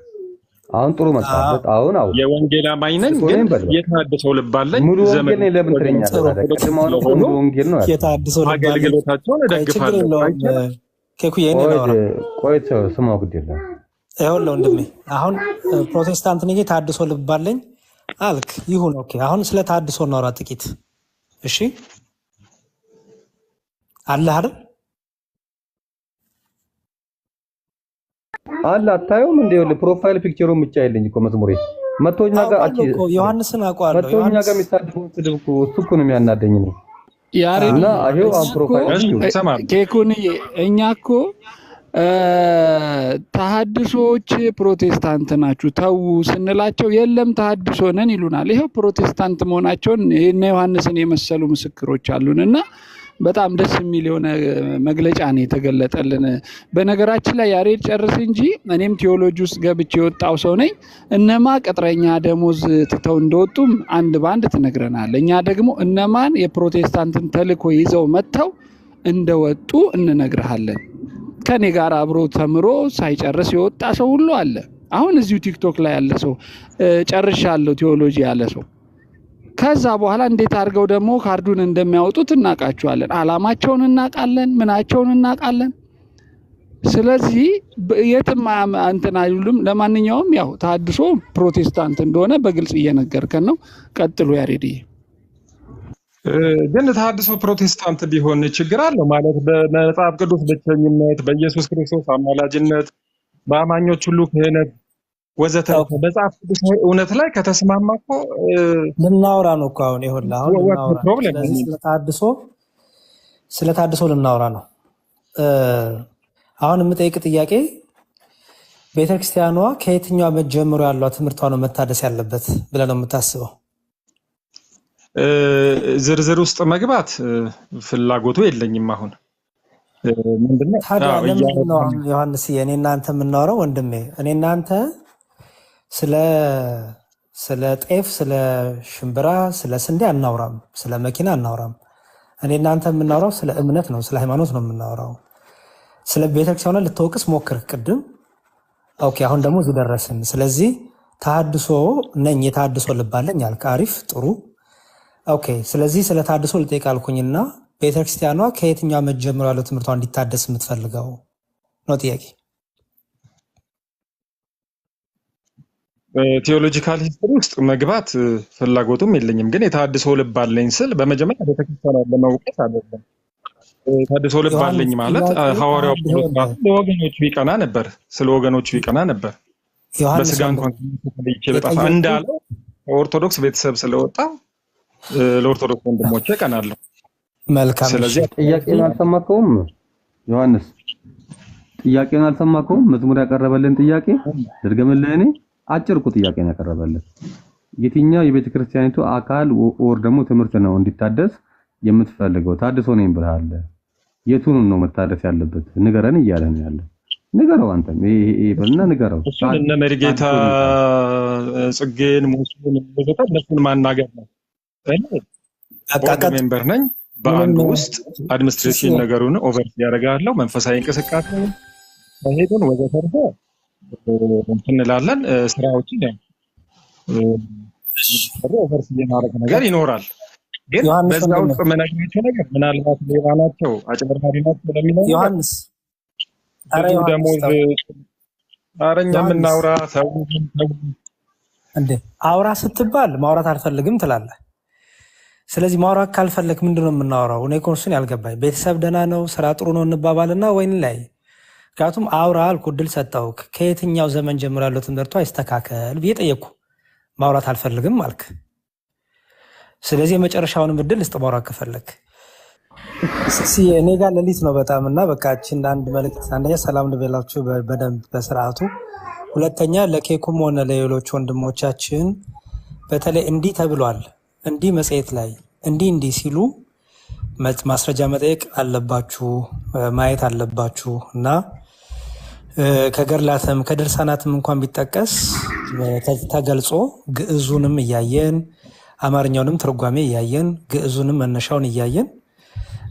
አሁን ጥሩ መጣህለት። አሁን የወንጌል አማኝ ነኝ ግን የታድሰው ልባለኝ ዘመን ነው ለምን ትለኛለህ? ቀድሞው ነው ሙሉ ወንጌል ነው የታድሶ ልባለኝ አገልግሎታቸውን እደግፋለሁ። ከኩዬ ነው ቆይቶ ስማው ግድ የለም። ይኸውልህ ወንድሜ አሁን ፕሮቴስታንት ነኝ ታድሶ ልባለኝ አልክ። ይሁን ኦኬ። አሁን ስለ ታድሶ እናውራ ጥቂት። እሺ አለ አይደል? አለ አታየውም እንዴ? ፕሮፋይል ፒክቸሩን ብቻ አይልኝ እኮ መዝሙሬ መቶኛ ጋር ዮሐንስን አውቀዋለሁ። መቶኛ ጋር የሚታደፈው ስድብ እኮ እሱ እኮ ነው የሚያናደኝ ነው። ያሬና አይው አን ፕሮፋይል ኬኩንዬ እኛ እኮ ተሐድሶዎች ፕሮቴስታንት ናችሁ ተው ስንላቸው የለም ተሐድሶ ነን ይሉናል። ይሄው ፕሮቴስታንት መሆናቸውን እነ ዮሐንስን የመሰሉ ምስክሮች አሉንና በጣም ደስ የሚል የሆነ መግለጫ ነው የተገለጠልን። በነገራችን ላይ ያሬድ ጨርስ እንጂ እኔም ቲዮሎጂ ውስጥ ገብቼ የወጣው ሰው ነኝ። እነማ ቅጥረኛ ደሞዝ ትተው እንደወጡም አንድ ባንድ ትነግረናል። እኛ ደግሞ እነማን የፕሮቴስታንትን ተልእኮ ይዘው መጥተው እንደወጡ እንነግርሃለን። ከኔ ጋር አብሮ ተምሮ ሳይጨርስ የወጣ ሰው ሁሉ አለ። አሁን እዚሁ ቲክቶክ ላይ ያለ ሰው ጨርሻለሁ ቲዮሎጂ ያለ ሰው ከዛ በኋላ እንዴት አድርገው ደግሞ ካርዱን እንደሚያወጡት እናውቃቸዋለን። አላማቸውን እናውቃለን፣ ምናቸውን እናውቃለን። ስለዚህ የትም እንትን አይሉም። ለማንኛውም ያው ተሐድሶ ፕሮቴስታንት እንደሆነ በግልጽ እየነገርከን ነው። ቀጥሉ ያሬድዬ። ግን ተሐድሶ ፕሮቴስታንት ቢሆን ችግር አለው ማለት በመጽሐፍ ቅዱስ ብቸኝነት፣ በኢየሱስ ክርስቶስ አማላጅነት፣ በአማኞች ሁሉ ክህነት ወዘተ በመጽሐፍ ቅዱስ እውነት ላይ ከተስማማ እኮ ልናወራ ነው እኮ አሁን ይኸውልህ አሁን ስለ ተሐድሶ ልናወራ ነው። አሁን የምጠይቅ ጥያቄ ቤተክርስቲያኗ ከየትኛው ዓመት ጀምሮ ያለው ትምህርቷ ነው መታደስ ያለበት ብለህ ነው የምታስበው? ዝርዝር ውስጥ መግባት ፍላጎቱ የለኝም። አሁን ምንድነው ታዲያ ለምንድን ነው ዮሐንስ እኔ እናንተ የምናወራው? ወንድሜ እኔ እናንተ ስለ ጤፍ፣ ስለ ሽምብራ፣ ስለ ስንዴ አናውራም፣ ስለ መኪና አናውራም። እኔ እናንተ የምናወራው ስለ እምነት ነው፣ ስለ ሃይማኖት ነው የምናወራው። ስለ ቤተክርስቲያኗ ልትወቅስ ሞክርህ ቅድም። ኦኬ አሁን ደግሞ እዚህ ደረስን። ስለዚህ ተሐድሶ ነኝ የተሐድሶ ልባለኝ አልክ። አሪፍ ጥሩ ኦኬ። ስለዚህ ስለ ተሐድሶ ልጠይቅ አልኩኝና ቤተክርስቲያኗ ከየትኛው ዓመት ጀምሮ ያለው ትምህርቷ እንዲታደስ የምትፈልገው ነው ጥያቄ። ቲዮሎጂካል ሂስትሪ ውስጥ መግባት ፍላጎቱም የለኝም። ግን የተሐድሶ ልብ አለኝ ስል በመጀመሪያ ቤተክርስቲያኗን ለመውቀስ አይደለም። የተሐድሶ ልብ አለኝ ማለት ሐዋርያው ጳውሎስ ለወገኖቹ ይቀና ነበር፣ ስለ ወገኖቹ ይቀና ነበር። በስጋ እንኳን ተለይቼ በጠፋ እንዳለው ኦርቶዶክስ ቤተሰብ ስለወጣ ለኦርቶዶክስ ወንድሞቼ እቀናለሁ። መልካም። ስለዚህ ጥያቄውን አልሰማከውም ዮሐንስ? ጥያቄውን አልሰማከውም? መዝሙር ያቀረበልን ጥያቄ ድርገምልህ። እኔ አጭር እኮ ጥያቄ ነው ያቀረበልን። የትኛው የቤተክርስቲያኒቱ አካል ወር ደግሞ ትምህርት ነው እንዲታደስ የምትፈልገው? ተሐድሶ ነኝ ብለሃል። የቱን ነው መታደስ ያለበት ንገረን እያለ ነው ያለ። ንገረው አንተም ይሄ በልና ንገረው። እሱን እነ መሪጌታ ጽጌን ሙስሊም በዘተ እነሱን ማናገር ነው ቦርድ ሜምበር ነኝ። በአንዱ ውስጥ አድሚኒስትሬሽን ነገሩን ኦቨርሲ ያደርጋለሁ። መንፈሳዊ እንቅስቃሴ ሄዱን ወዘተርፈ እንላለን። ስራዎችን ኦቨርሲ የማድረግ ነገር ይኖራል። ግን በዛ ውስጥ የምነግራቸው ነገር ምናልባት ሌባ ናቸው፣ አጭበርባሪ ናቸው ለሚለው ዮሐንስ ደሞዝ አረኛ የምናውራ ሰው እንዴ አውራ ስትባል ማውራት አልፈልግም ትላለህ። ስለዚህ ማውራት ካልፈለክ ምንድን ነው የምናወራው? እኔ እኮ እሱን ያልገባኝ ቤተሰብ ደህና ነው ስራ ጥሩ ነው እንባባልና ወይን ላይ ምክንያቱም አውራ አልኩ እድል ሰጠው። ከየትኛው ዘመን ጀምሮ ያለው ትምህርቱ አይስተካከል ብዬ ጠየቅኩ። ማውራት አልፈልግም አልክ። ስለዚህ የመጨረሻውንም እድል እስጥ ማውራት ከፈለክ እኔ ጋር ሌሊት ነው በጣም እና በቃችን አንድ መልእክት፣ አንደኛ ሰላም ልበላችሁ በደንብ በስርዓቱ፣ ሁለተኛ ለኬኩም ሆነ ለሌሎች ወንድሞቻችን በተለይ እንዲህ ተብሏል እንዲህ መጽሔት ላይ እንዲህ ሲሉ ማስረጃ መጠየቅ አለባችሁ፣ ማየት አለባችሁ እና ከገድላትም ከድርሳናትም እንኳን ቢጠቀስ ተገልጾ ግዕዙንም እያየን አማርኛውንም ትርጓሜ እያየን ግዕዙንም መነሻውን እያየን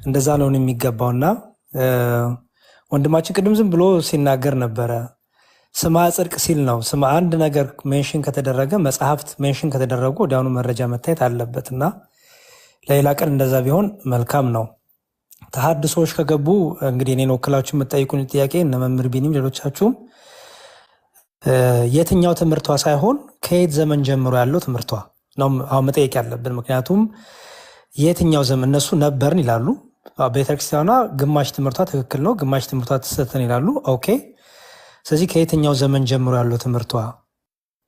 እንደዛ ነው የሚገባውና ወንድማችን ቅድም ዝም ብሎ ሲናገር ነበረ። ስማ ጽድቅ ሲል ነው። ስማ አንድ ነገር ሜንሽን ከተደረገ መጽሐፍት ሜንሽን ከተደረጉ ወዲያውኑ መረጃ መታየት አለበትና ለሌላ ቀን እንደዛ ቢሆን መልካም ነው። ተሐድሶዎች ከገቡ እንግዲህ እኔን ወክላችሁ የምትጠይቁኝ ጥያቄ እነ መምህር ቢኒም ሌሎቻችሁም የትኛው ትምህርቷ ሳይሆን ከየት ዘመን ጀምሮ ያለው ትምህርቷ ነው አሁን መጠየቅ ያለብን። ምክንያቱም የትኛው ዘመን እነሱ ነበርን ይላሉ። ቤተክርስቲያኗ ግማሽ ትምህርቷ ትክክል ነው፣ ግማሽ ትምህርቷ ተሰተን ይላሉ። ኦኬ ስለዚህ ከየትኛው ዘመን ጀምሮ ያለው ትምህርቷ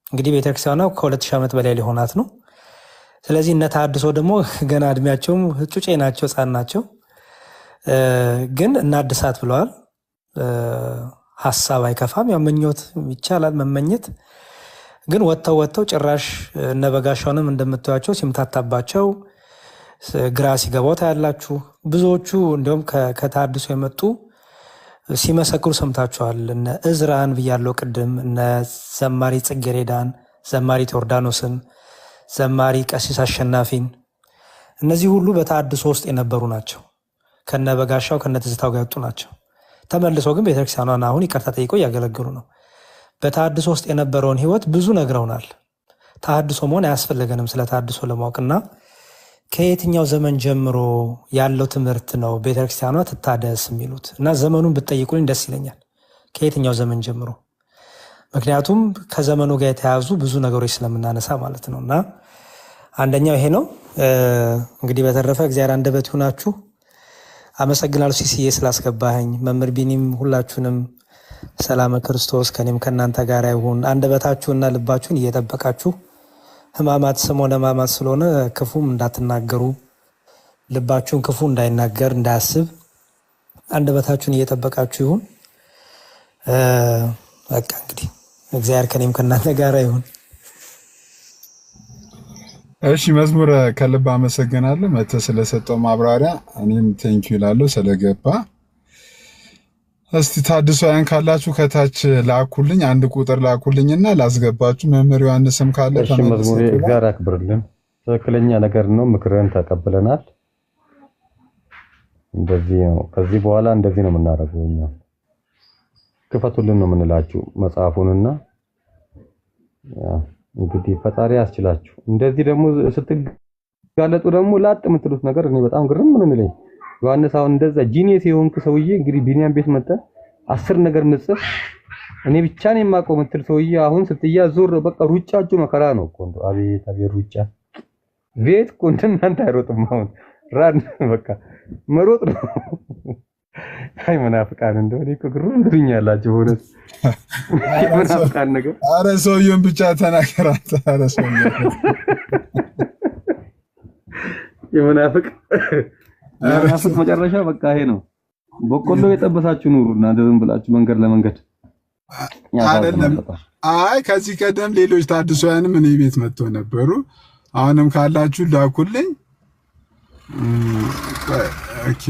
እንግዲህ ቤተክርስቲያኗ ከ2000 ዓመት በላይ ሊሆናት ነው። ስለዚህ እነ ተሐድሶ ደግሞ ገና እድሜያቸውም ጩጬ ናቸው፣ ህፃን ናቸው። ግን እናድሳት ብለዋል። ሀሳብ አይከፋም፣ ያው ምኞት ይቻላል መመኘት። ግን ወጥተው ጭራሽ እነ በጋሻውንም እንደምታዩቸው ሲምታታባቸው ግራ ሲገባው ታያላችሁ። ብዙዎቹ እንዲሁም ከተሐድሶ የመጡ ሲመሰክሩ ሰምታችኋል። እነ እዝራን ብያለው ቅድም፣ እነ ዘማሪ ጽጌሬዳን፣ ዘማሪ ቴዎርዳኖስን፣ ዘማሪ ቀሲስ አሸናፊን፣ እነዚህ ሁሉ በተሐድሶ ውስጥ የነበሩ ናቸው። ከነ በጋሻው ከነ ትዝታው ጋር ያጡ ናቸው። ተመልሶ ግን ቤተክርስቲያኗን አሁን ይቅርታ ጠይቀው እያገለገሉ ነው። በተሐድሶ ውስጥ የነበረውን ህይወት ብዙ ነግረውናል። ተሐድሶ መሆን አያስፈልገንም ስለ ተሐድሶ ለማወቅና ከየትኛው ዘመን ጀምሮ ያለው ትምህርት ነው ቤተክርስቲያኗ ትታደስ የሚሉት እና ዘመኑን ብትጠይቁልኝ ደስ ይለኛል። ከየትኛው ዘመን ጀምሮ? ምክንያቱም ከዘመኑ ጋር የተያዙ ብዙ ነገሮች ስለምናነሳ ማለት ነው። እና አንደኛው ይሄ ነው። እንግዲህ በተረፈ እግዚአብሔር አንደበት ይሁናችሁ። አመሰግናለሁ ሲሲዬ ስላስገባኸኝ። መምህር ቢኒም ሁላችሁንም ሰላም ክርስቶስ ከኔም ከእናንተ ጋር ይሁን። አንደበታችሁና ልባችሁን እየጠበቃችሁ ሕማማት ሰሞነ ሕማማት ስለሆነ ክፉም እንዳትናገሩ፣ ልባችሁን ክፉ እንዳይናገር እንዳያስብ አንደበታችሁን እየጠበቃችሁ ይሁን። በቃ እንግዲህ እግዚአብሔር ከኔም ከእናንተ ጋር ይሁን። እሺ መዝሙር ከልብ አመሰግናለሁ መተህ ስለሰጠው ማብራሪያ። እኔም ቴንኪው እላለሁ ስለገባ። እስቲ ተሐድሶያን ካላችሁ ከታች ላኩልኝ፣ አንድ ቁጥር ላኩልኝና ላስገባችሁ። መምህር ዮሐንስም ካለ እሺ መዝሙር ጋር አክብርልን። ትክክለኛ ነገር ነው፣ ምክርን ተቀብለናል። እንደዚህ ነው፣ ከዚህ በኋላ እንደዚህ ነው የምናደርገው እኛ። ክፈቱልን ነው የምንላችሁ መጽሐፉንና እንግዲህ ፈጣሪ ያስችላችሁ። እንደዚህ ደግሞ ስትጋለጡ ደግሞ ላጥ የምትሉት ነገር እኔ በጣም ግርም ምን የሚለኝ ዮሐንስ አሁን እንደዛ ጂኒየስ የሆንክ ሰውዬ እንግዲህ ቢኒያም ቤት መጣ 10 ነገር ምጽፍ እኔ ብቻ ነኝ የማውቀው ምትል ሰውዬ አሁን ስትያ ዞር በቃ ሩጫችሁ መከራ ነው እኮ እንደው አቤት አቤት ሩጫ ቤት እኮ እናንተ አይሮጥም። አሁን ራን በቃ መሮጥ ነው። አይ መናፍቃን እንደው እኔ እኮ ግሩም እንድኛላችሁ ሆነስ መናፍቃን ነገር። አረ ሰውዬውን ብቻ ተናገራት። አረ ሰውዬው የመናፍቅ መጨረሻ በቃ ይሄ ነው። በቆሎ የጠበሳችሁ ኑሩ እናንተ ዝም ብላችሁ መንገድ ለመንገድ አይደለም። አይ ከዚህ ቀደም ሌሎች ተሐድሶያንም እኔ ቤት መጥተው ነበሩ። አሁንም ካላችሁ ላኩልኝ። ኦኬ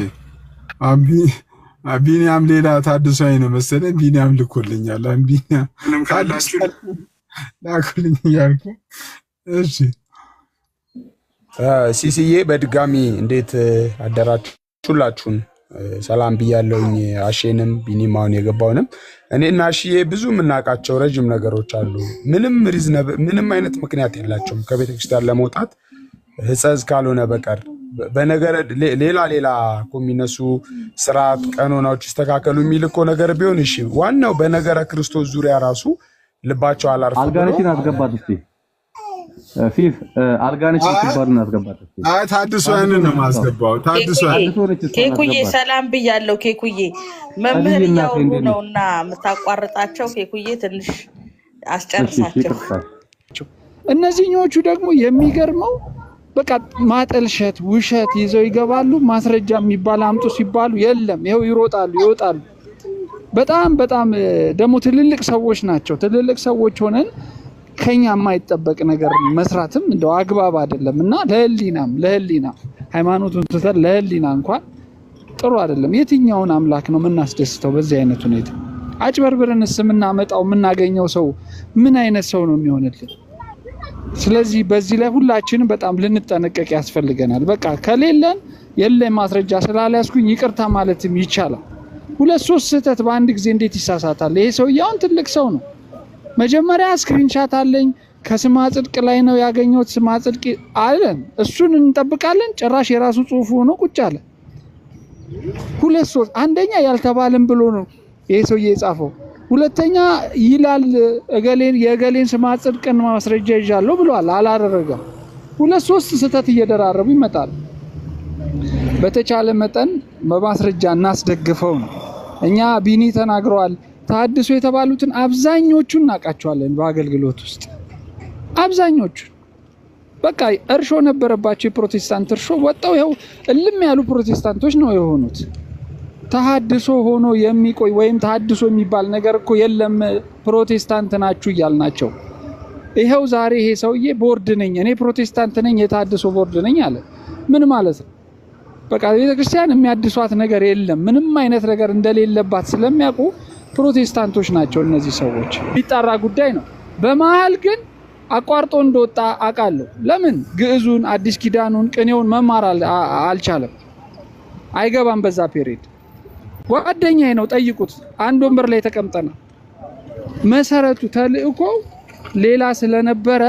ቢኒያም ሌላ ተሐድሶያይ ነው መሰለኝ። ቢኒያም ልኮልኛል። ቢኒያም ካላችሁ ላኩልኝ እያልኩ እሺ ሲሲዬ በድጋሚ እንዴት አደራችሁላችሁን? ሰላም ብያለሁኝ። አሼንም ቢኒማውን የገባውንም እኔና አሽዬ ብዙ የምናውቃቸው ረጅም ነገሮች አሉ። ምንም አይነት ምክንያት የላቸውም ከቤተክርስቲያን ለመውጣት ሕጸዝ ካልሆነ በቀር በነገር ሌላ እኮ የሚነሱ ስርዓት ቀኖናዎች ይስተካከሉ የሚል እኮ ነገር ቢሆን እሺ፣ ዋናው በነገረ ክርስቶስ ዙሪያ ራሱ ልባቸው አላርፍ ብሎ አልጋነችን አስገባት እስቲ ፊፍ አልጋነችን ሲባሉን አስገባት እስቲ። አይ ታድሷን ነው ማስገባው። ታድሷን ኬኩዬ ሰላም ብያለሁ። ኬኩዬ መምህር ያውሩ ነውና የምታቋርጣቸው ኬኩዬ ትንሽ አስጨርሳቸው። እነዚህኞቹ ደግሞ የሚገርመው በቃ ማጠልሸት ውሸት ይዘው ይገባሉ። ማስረጃ የሚባል አምጡ ሲባሉ የለም ይሄው ይወጣሉ። በጣም ደግሞ ትልልቅ ሰዎች ናቸው። ትልልቅ ሰዎች ሆነን ከኛ የማይጠበቅ ነገር መስራትም እንደው አግባብ አይደለም እና ለህሊና ሃይማኖቱን ትተን ለህሊና እንኳን ጥሩ አይደለም። የትኛውን አምላክ ነው የምናስደስተው በዚህ አይነት ሁኔታ? አጭበርብረንስ የምናመጣው የምናገኘው ሰው ምን አይነት ሰው ነው የሚሆንልን? ስለዚህ በዚህ ላይ ሁላችንም በጣም ልንጠነቀቅ ያስፈልገናል። በቃ ከሌለን የለም ማስረጃ ስላልያዝኩኝ ይቅርታ ማለትም ይቻላል። 2-3 ስህተት በአንድ ጊዜ እንዴት ይሳሳታል? ይሄ ሰውዬ አሁን ትልቅ ሰው ነው። መጀመሪያ ስክሪንሻት አለኝ ከስማ ጽድቅ ላይ ነው ያገኘሁት ስማ ጽድቅ አለን። እሱን እንጠብቃለን። ጭራሽ የራሱ ጽሑፍ ሆኖ ቁጭ አለ። 2-3 አንደኛ ያልተባለም ብሎ ነው ይሄ ሰውዬ የጻፈው። ሁለተኛ ይላል የገሌን ስማ ጽድቅን ማስረጃ ይዣለሁ ብሏል፣ አላደረገም። 2-3 ስህተት እየደራረቡ ይመጣል። በተቻለ መጠን በማስረጃ እናስደግፈው ነው። እኛ ቢኒ ተናግረዋል። ተሐድሶ የተባሉትን አብዛኞቹን እናውቃቸዋለን። በአገልግሎት ውስጥ አብዛኞቹ በቃ እርሾ ነበረባቸው። የፕሮቴስታንት እርሾ ወጣው ይኸው እልም ያሉ ፕሮቴስታንቶች ነው የሆኑት። ተሐድሶ ሆኖ የሚቆይ ወይም ተሐድሶ የሚባል ነገር እኮ የለም ፕሮቴስታንት ናችሁ እያልናቸው ይኸው ዛሬ ይሄ ሰውዬ ቦርድ ነኝ እኔ ፕሮቴስታንት ነኝ የተሐድሶ ቦርድ ነኝ አለ። ምን ማለት ነው? በቃ ቤተክርስቲያን የሚያድሷት ነገር የለም ምንም አይነት ነገር እንደሌለባት ስለሚያውቁ ፕሮቴስታንቶች ናቸው እነዚህ ሰዎች። የሚጣራ ጉዳይ ነው። በመሀል ግን አቋርጦ እንደወጣ አውቃለሁ። ለምን ግዕዙን አዲስ ኪዳኑን ቅኔውን መማር አልቻለም? አይገባም። በዛ ፔሪድ ጓደኛዬ ነው ጠይቁት። አንድ ወንበር ላይ ተቀምጠና መሰረቱ ተልእኮ ሌላ ስለነበረ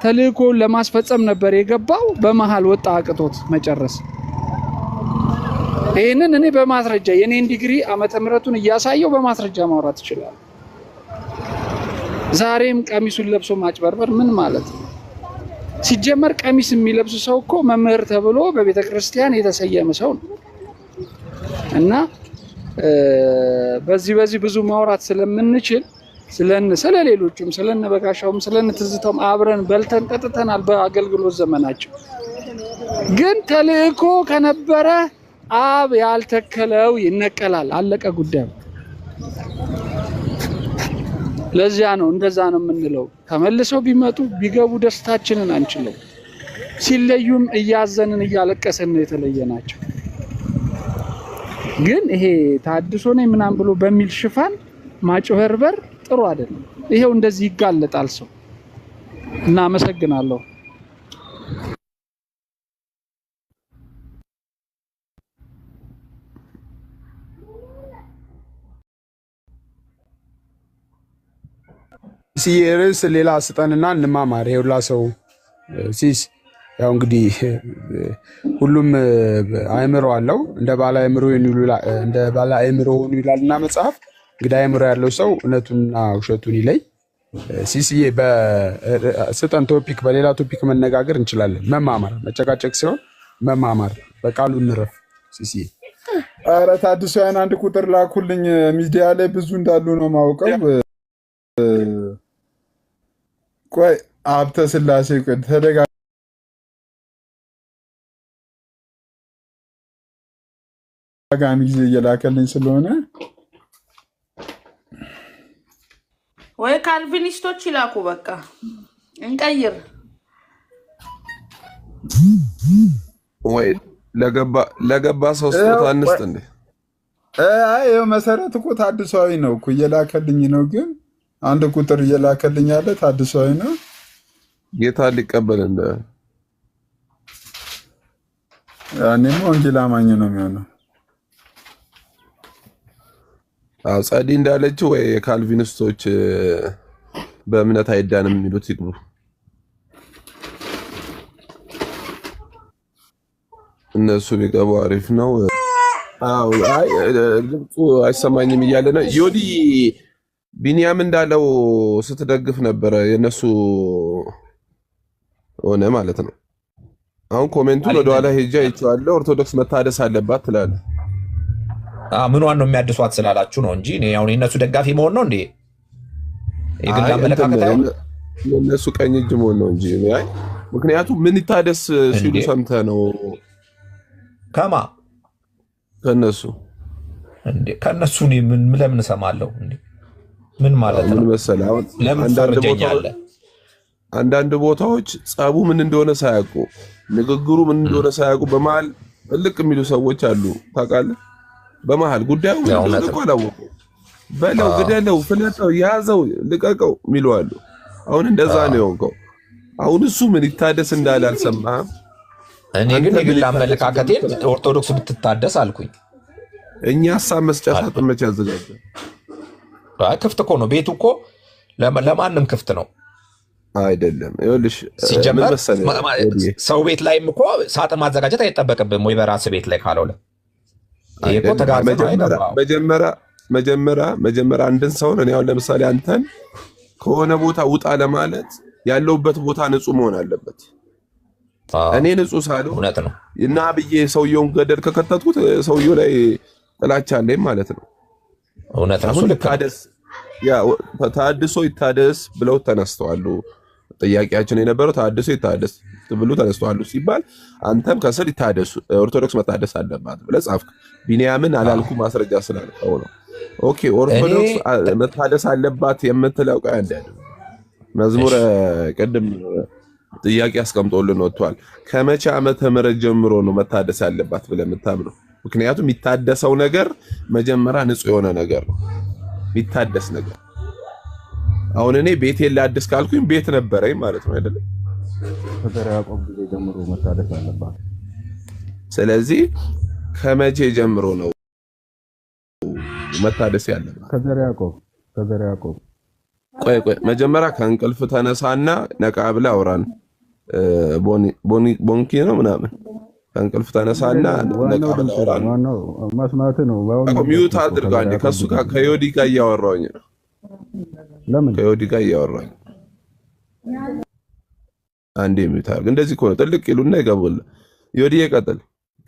ተልእኮን ለማስፈጸም ነበር የገባው። በመሀል ወጣ አቅቶት መጨረስ። ይሄንን እኔ በማስረጃ የኔን ዲግሪ ዓመተ ምሕረቱን እያሳየው በማስረጃ ማውራት ይችላል። ዛሬም ቀሚሱን ለብሶ ማጭበርበር ምን ማለት ነው? ሲጀመር ቀሚስ የሚለብስ ሰው እኮ መምህር ተብሎ በቤተ ክርስቲያን የተሰየመ ሰው ነው። እና በዚህ ብዙ ማውራት ስለምንችል ስለሌሎቹም ስለነበጋሻውም ስለነትዝታውም አብረን በልተን ጠጥተናል በአገልግሎት ዘመናቸው። ግን ተልእኮ ከነበረ አብ ያልተከለው ይነቀላል። አለቀ ጉዳዩ። ለዚያ ነው እንደዛ ነው የምንለው። ተመልሰው ቢመጡ ቢገቡ ደስታችንን አንችለው። ሲለዩም እያዘንን እያለቀሰን ነው የተለየናቸው። ግን ይሄ ተሐድሶ ነኝ ምናምን ብሎ በሚል ሽፋን ማጭበርበር ጥሩ አይደለም። ይሄው እንደዚህ ይጋለጣል ሰው። እና አመሰግናለሁ። ሲሪየስ ሌላ ስጠንና እንማማር። ይኸውላ ሰው ሲስ ያው እንግዲህ ሁሉም አእምሮ አለው እንደ ባለ አእምሮ ሆኑ ይላልና መጽሐፍ። እንግዲህ አእምሮ ያለው ሰው እውነቱንና ውሸቱን ይለይ። ሲሲዬ በስጠን ቶፒክ በሌላ ቶፒክ መነጋገር እንችላለን። መማማር መጨቃጨቅ ሲሆን መማማር በቃሉ እንረፍ። ሲሲዬ ኧረ ታድሶያን አንድ ቁጥር ላኩልኝ። ሚዲያ ላይ ብዙ እንዳሉ ነው ማውቀው። ቆይ ሀብተ ስላሴ ተደጋጋሚ ጊዜ እየላከልኝ ስለሆነ ወይ ካልቪኒስቶች ይላኩ። በቃ እንቀይር። ወይ ለገባ ሰው ስጦታ አንስት እንዴ? አይ መሰረት እኮ ታድሷዊ ነው እኮ እየላከልኝ ነው። ግን አንድ ቁጥር እየላከልኝ ያለ ታድሷዊ ነው። ጌታ ሊቀበል እንደ እኔማ ወንጌል አማኝ ነው የሚሆነው። አዎ ጸዲ እንዳለችው ወይ የካልቪኒስቶች በእምነት አይዳንም የሚሉት ይግቡ። እነሱ ቢገቡ አሪፍ ነው። አዎ አይ ድምፁ አይሰማኝም እያለ ነው ዮዲ። ቢኒያም እንዳለው ስትደግፍ ነበረ የነሱ ሆነ ማለት ነው። አሁን ኮሜንቱን ወደኋላ ሄጃ አይቼዋለሁ። ኦርቶዶክስ መታደስ አለባት ትላለህ። ምኗን ነው የሚያድሷት ስላላችሁ ነው እንጂ እኔ አሁን የነሱ ደጋፊ መሆን ነው እንዴ? የግል አመለካከት የነሱ ቀኝ እጅ መሆን ነው እንጂ አይ ምክንያቱም ምን ይታደስ ሲሉ ሰምተህ ነው ከማ ከነሱ እንዴ? ከነሱ ምን ለምን እሰማለሁ እንዴ? ምን ማለት ነው? ምን መሰለህ አሁን አንዳንድ ቦታዎች ጸቡ ምን እንደሆነ ሳያውቁ ንግግሩ ምን እንደሆነ ሳያውቁ በመሀል እልቅ የሚሉ ሰዎች አሉ ታውቃለህ። በመሀል ጉዳዩ ምን እንደሆነ እኮ አላወቁም። በለው ግደለው፣ ፍለጠው፣ ያዘው፣ ልቀቀው የሚሉ አሉ። አሁን እንደዛ ነው የሆንከው። አሁን እሱ ምን ይታደስ እንዳለ አልሰማህም? እኔ ግን የግል አመለካከቴን ኦርቶዶክስ ብትታደስ አልኩኝ። እኛ ሀሳብ መስጫ ሳጥን መቼ አዘጋጀ? ክፍት እኮ ነው ቤቱ እኮ ለማንም ክፍት ነው አይደለም። ይኸውልሽ ሲጀመር ሰው ቤት ላይም እኮ ሳጥን ማዘጋጀት አይጠበቅብም ወይ በራስህ ቤት ላይ ካልሆነ ይሄ እኮ መጀመሪያ አንድን ሰውን እኔ አሁን ለምሳሌ አንተን ከሆነ ቦታ ውጣ ለማለት ያለውበት ቦታ ንጹህ መሆን አለበት። እኔ ንጹህ ሳለው እውነት ነው እና ብዬ ሰውየውን ገደል ከከተትኩት ሰውየው ላይ ጥላቻ አለኝ ማለት ነው። እውነት ነው። አሁን ታድሶ ይታደስ ብለው ተነስተዋል። ጥያቄያችን የነበረው ታድሶ ይታደስ ብሎ ተነስተዋል ሲባል አንተም ከስር ይታደሱ ኦርቶዶክስ መታደስ አለባት ብለህ ጻፍክ። ቢኒያምን አላልኩ ማስረጃ ስላልከው ነው። ኦኬ ኦርቶዶክስ መታደስ አለባት የምትለው ቃል አይደለም። መዝሙር ቅድም ጥያቄ አስቀምጦልን ወጥቷል። ከመቼ ዓመተ ምህረት ጀምሮ ነው መታደስ ያለባት ብለህ የምታምነው? ምክንያቱም የሚታደሰው ነገር መጀመሪያ ንጹህ የሆነ ነገር ነው የሚታደስ ነገር። አሁን እኔ ቤቴን ላድስ ካልኩኝ ቤት ነበረኝ ማለት ነው አይደለም? ከዘር ያዕቆብ ጊዜ ጀምሮ መታደስ አለባት። ስለዚህ ከመቼ ጀምሮ ነው መታደስ ያለባት? ከዘር ያዕቆብ ቆይ መጀመሪያ ከእንቅልፍ ተነሳና ነቃ ብለህ አውራን። ቦንኪ ነው ምናምን ከእንቅልፍ ተነሳና ነቃ ብለህ አውራን። መስማት ነው። ሚዩት አድርጋ እንደ ከሱ ጋር ከዮዲ ጋር እያወራሁኝ ነው። ለምን ከዮዲ ጋር እያወራሁኝ አንዴ ሚዩት አድርግ። እንደዚህ እኮ ነው ጥልቅ ይሉና ይገቡልህ። ዮዲ ይቀጥል።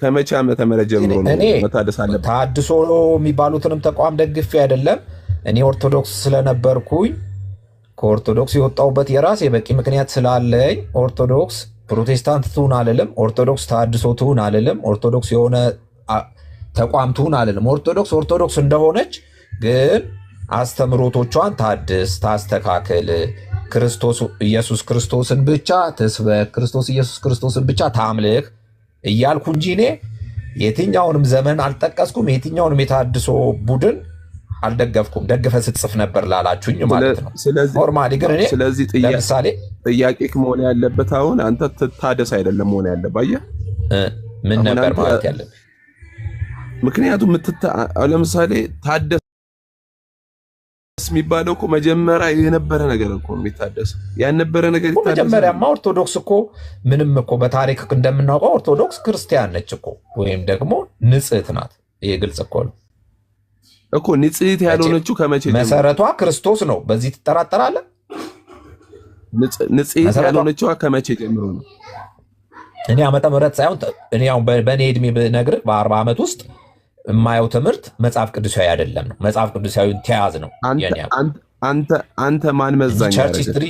ከመቼ ዓመተ ምህረት ጀምሮ ነው መታደስ አለበት? ታድሶ የሚባሉትንም ተቋም ደግፌ አይደለም እኔ ኦርቶዶክስ ስለነበርኩኝ ከኦርቶዶክስ የወጣሁበት የራሴ በቂ ምክንያት ስላለኝ ኦርቶዶክስ ፕሮቴስታንት ትሁን አልልም፣ ኦርቶዶክስ ታድሶ ትሁን አልልም፣ ኦርቶዶክስ የሆነ ተቋም ትሁን አልልም። ኦርቶዶክስ እንደሆነች ግን አስተምሮቶቿን ታድስ፣ ታስተካክል፣ ክርስቶስ ኢየሱስ ክርስቶስን ብቻ ትስበክ፣ ክርስቶስ ኢየሱስ ክርስቶስን ብቻ ታምልክ እያልኩ እንጂ እኔ የትኛውንም ዘመን አልጠቀስኩም፣ የትኛውንም የታድሶ ቡድን አልደገፍኩም። ደግፈ ስትጽፍ ነበር ላላችሁኝ ማለት ነው። ኖርማሊ ግን እኔ ለምሳሌ ጥያቄ መሆን ያለበት አሁን አንተ ትታደስ አይደለም መሆን ያለበት። አየህ ምን ነበር ማለት ያለብህ? ምክንያቱም ለምሳሌ ታደስ የሚባለው እኮ መጀመሪያ የነበረ ነገር እኮ ነው የሚታደስ። ያልነበረ ነገር ይታደስ። መጀመሪያማ ኦርቶዶክስ እኮ ምንም እኮ በታሪክ እንደምናውቀው ኦርቶዶክስ ክርስቲያን ነች እኮ ወይም ደግሞ ንጽሕት ናት። ይሄ ግልጽ እኮ ነው እኮ። ንጽሕት ያልሆነችው ከመቼ ጀምሮ? መሰረቷ ክርስቶስ ነው። በዚህ ትጠራጠራለህ? ንጽሕት ያልሆነችው ከመቼ ጀምሮ ነው? እኔ ዓመተ ምህረት ሳይሆን እኔ አሁን በእኔ እድሜ ብነግርህ በ40 ዓመት ውስጥ የማየው ትምህርት መጽሐፍ ቅዱሳዊ አይደለም ነው። መጽሐፍ ቅዱሳዊ ተያዝ ነው። አንተ ማን መዛኛ ያደረገ?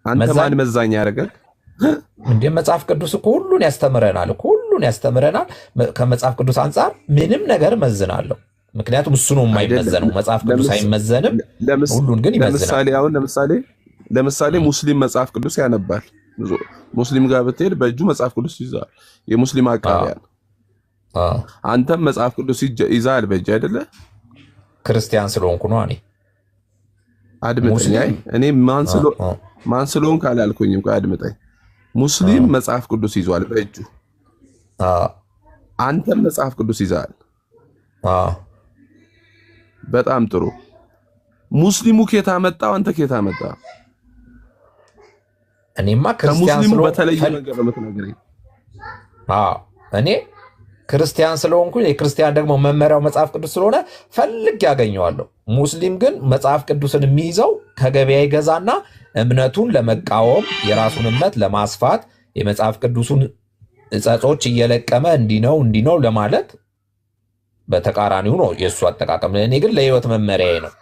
አንተ ማን መዛኛ ያደረገ? እንደ መጽሐፍ ቅዱስ እኮ ሁሉን ያስተምረናል እኮ ሁሉን ያስተምረናል። ከመጽሐፍ ቅዱስ አንጻር ምንም ነገር መዝናለሁ። ምክንያቱም እሱ ነው የማይመዘነው። መጽሐፍ ቅዱስ አይመዘንም፣ ሁሉን ግን ይመዝናል። ለምሳሌ ሙስሊም መጽሐፍ ቅዱስ ያነባል። ሙስሊም ጋር ብትሄድ በእጁ መጽሐፍ ቅዱስ ይዛል። የሙስሊም አቃቢያን አንተም መጽሐፍ ቅዱስ ይዛል በእጅ አይደለ? ክርስቲያን ስለሆንኩ ነው። እኔ አድምጠኝ። እኔ ማን ስለሆንክ አላልኩኝም። ቆይ አድምጠኝ። ሙስሊም መጽሐፍ ቅዱስ ይዟል በእጁ። አንተም መጽሐፍ ቅዱስ ይዘሃል። በጣም ጥሩ። ሙስሊሙ ኬታ መጣው? አንተ ኬታ መጣ? እኔማ ክርስቲያን ከሙስሊሙ በተለየ ነገር ነው የምትነግረኝ። እኔ ክርስቲያን ስለሆንኩ የክርስቲያን ደግሞ መመሪያው መጽሐፍ ቅዱስ ስለሆነ ፈልግ ያገኘዋለሁ። ሙስሊም ግን መጽሐፍ ቅዱስን የሚይዘው ከገበያ ይገዛና እምነቱን ለመቃወም የራሱን እምነት ለማስፋት የመጽሐፍ ቅዱሱን እጸጾች እየለቀመ እንዲህ ነው ለማለት በተቃራኒው ነው የእሱ አጠቃቀም። እኔ ግን ለህይወት መመሪያዬ ነው።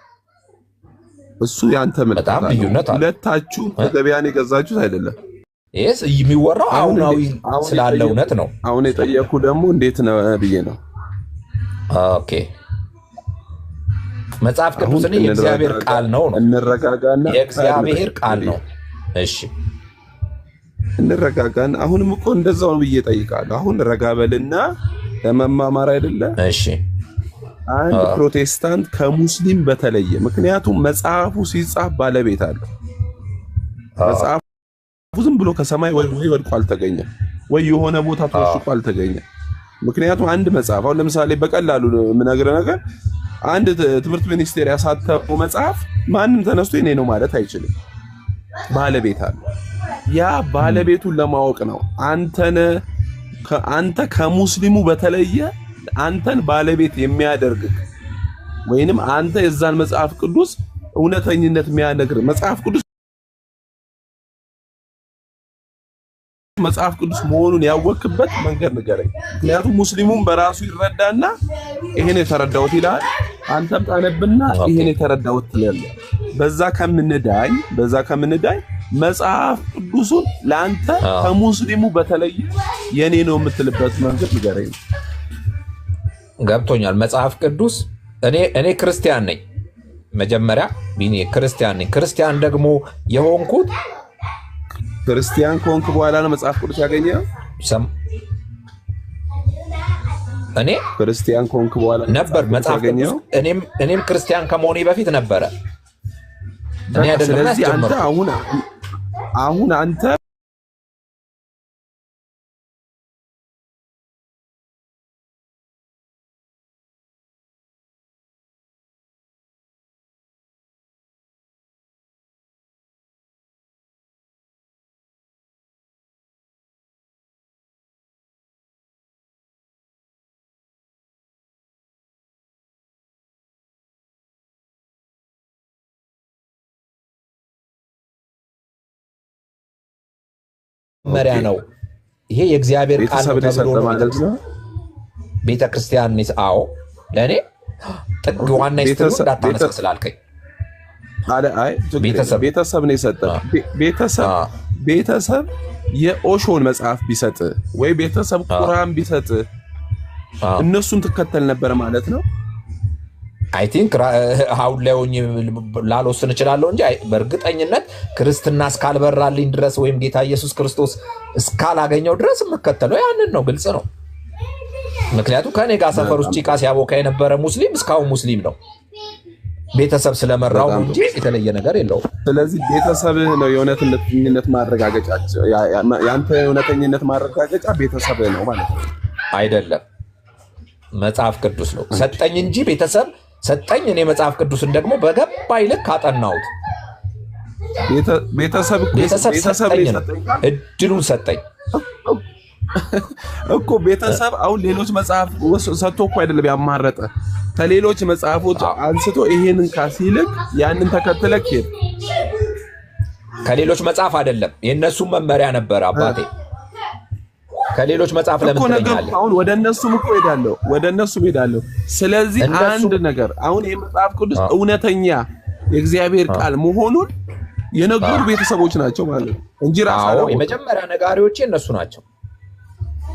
እሱ ያንተ ምልክት በጣም ልዩነት አለ። ሁለታችሁ ከገበያን የገዛችሁት አይደለም። ይሄስ የሚወራው አሁናዊ ስላለ እውነት ነው። አሁን የጠየኩ ደግሞ እንዴት ነው ብዬ ነው። ኦኬ መጽሐፍ ቅዱስ የእግዚአብሔር ቃል ነው። እንረጋጋና የእግዚአብሔር ቃል ነው። እሺ እንረጋጋና አሁንም እኮ እንደዛው ነው ብዬ ጠይቃለሁ። አሁን ረጋበልና ለመማማር አይደለ? እሺ አንድ ፕሮቴስታንት ከሙስሊም በተለየ ምክንያቱም መጽሐፉ ሲጻፍ ባለቤት አለው። መጽሐፉ ዝም ብሎ ከሰማይ ወይ ወድቆ አልተገኘም፣ ወይ የሆነ ቦታ ተወሽቆ አልተገኘም። ምክንያቱም አንድ መጽሐፍ አሁን ለምሳሌ በቀላሉ የምነግርህ ነገር አንድ ትምህርት ሚኒስቴር ያሳተመው መጽሐፍ ማንም ተነስቶ የኔ ነው ማለት አይችልም። ባለቤት አለው። ያ ባለቤቱን ለማወቅ ነው አንተ ከሙስሊሙ በተለየ አንተን ባለቤት የሚያደርግ ወይንም አንተ የዛን መጽሐፍ ቅዱስ እውነተኝነት የሚያነግር መጽሐፍ ቅዱስ መሆኑን ያወቅበት መንገድ ንገረኝ። ምክንያቱም ሙስሊሙም በራሱ ይረዳና ይሄን የተረዳሁት ይላል፣ አንተም ታነብና ይሄን የተረዳሁት ትላለህ። በዛ ከምንዳኝ መጽሐፍ ቅዱሱን ለአንተ ከሙስሊሙ በተለየ የኔ ነው የምትልበት መንገድ ንገረኝ። ገብቶኛል። መጽሐፍ ቅዱስ እኔ ክርስቲያን ነኝ። መጀመሪያ ቢኒ ክርስቲያን ነኝ። ክርስቲያን ደግሞ የሆንኩት ክርስቲያን ከሆንክ በኋላ ነው መጽሐፍ ቅዱስ ያገኘው? እኔ ክርስቲያን ከሆንክ በኋላ ነበር መጽሐፍ ቅዱስ። እኔም ክርስቲያን ከመሆኔ በፊት ነበረ። እኔ አይደለም። ስለዚህ አንተ አሁን አንተ መመሪያ ነው። ይሄ የእግዚአብሔር ቃል ነው ተብሎ ማለት ነው። ቤተክርስቲያን አዎ፣ ለኔ ጥግ ዋና ይስተው እንዳታነሳ ስላልከኝ አይ ቤተሰብ ነው የሰጠህ። ቤተሰብ የኦሾን መጽሐፍ ቢሰጥ ወይ ቤተሰብ ቁርአን ቢሰጥ እነሱን ትከተል ነበር ማለት ነው። አይ ቲንክ አሁን ላይ ሆኜ ላልወስን እችላለሁ እንጂ በእርግጠኝነት ክርስትና እስካልበራልኝ ድረስ ወይም ጌታ ኢየሱስ ክርስቶስ እስካላገኘው ድረስ የምከተለው ያንን ነው። ግልጽ ነው። ምክንያቱም ከኔ ጋር ሰፈር ውስጥ ጭቃ ሲያቦካ የነበረ ሙስሊም እስካሁን ሙስሊም ነው። ቤተሰብ ስለመራው እንጂ የተለየ ነገር የለውም። ስለዚህ ቤተሰብህ ነው የእውነተኝነት ማረጋገጫ። ያንተ የእውነተኝነት ማረጋገጫ ቤተሰብህ ነው ማለት ነው አይደለም። መጽሐፍ ቅዱስ ነው ሰጠኝ እንጂ ቤተሰብ ሰጠኝ። እኔ መጽሐፍ ቅዱስን ደግሞ በገባኝ ልክ አጠናሁት። ቤተሰብ ሰጠኝ ነው እድሉን ሰጠኝ እኮ። ቤተሰብ አሁን ሌሎች መጽሐፍ ሰጥቶ እኮ አይደለም ያማረጠ፣ ከሌሎች መጽሐፎች አንስቶ ይሄንን ካሲልክ ያንን ተከትለክ ሄድ። ከሌሎች መጽሐፍ አይደለም የእነሱም መመሪያ ነበር አባቴ። ከሌሎች መጽሐፍ ለምን ትለኛለህ? አሁን ወደ እነሱም እኮ ሄዳለሁ። ስለዚህ አንድ ነገር አሁን ይሄ መጽሐፍ ቅዱስ እውነተኛ የእግዚአብሔር ቃል መሆኑን የነገሩ ቤተሰቦች ናቸው ማለት ነው እንጂ ራሳቸው የመጀመሪያ ነጋሪዎቼ እነሱ ናቸው።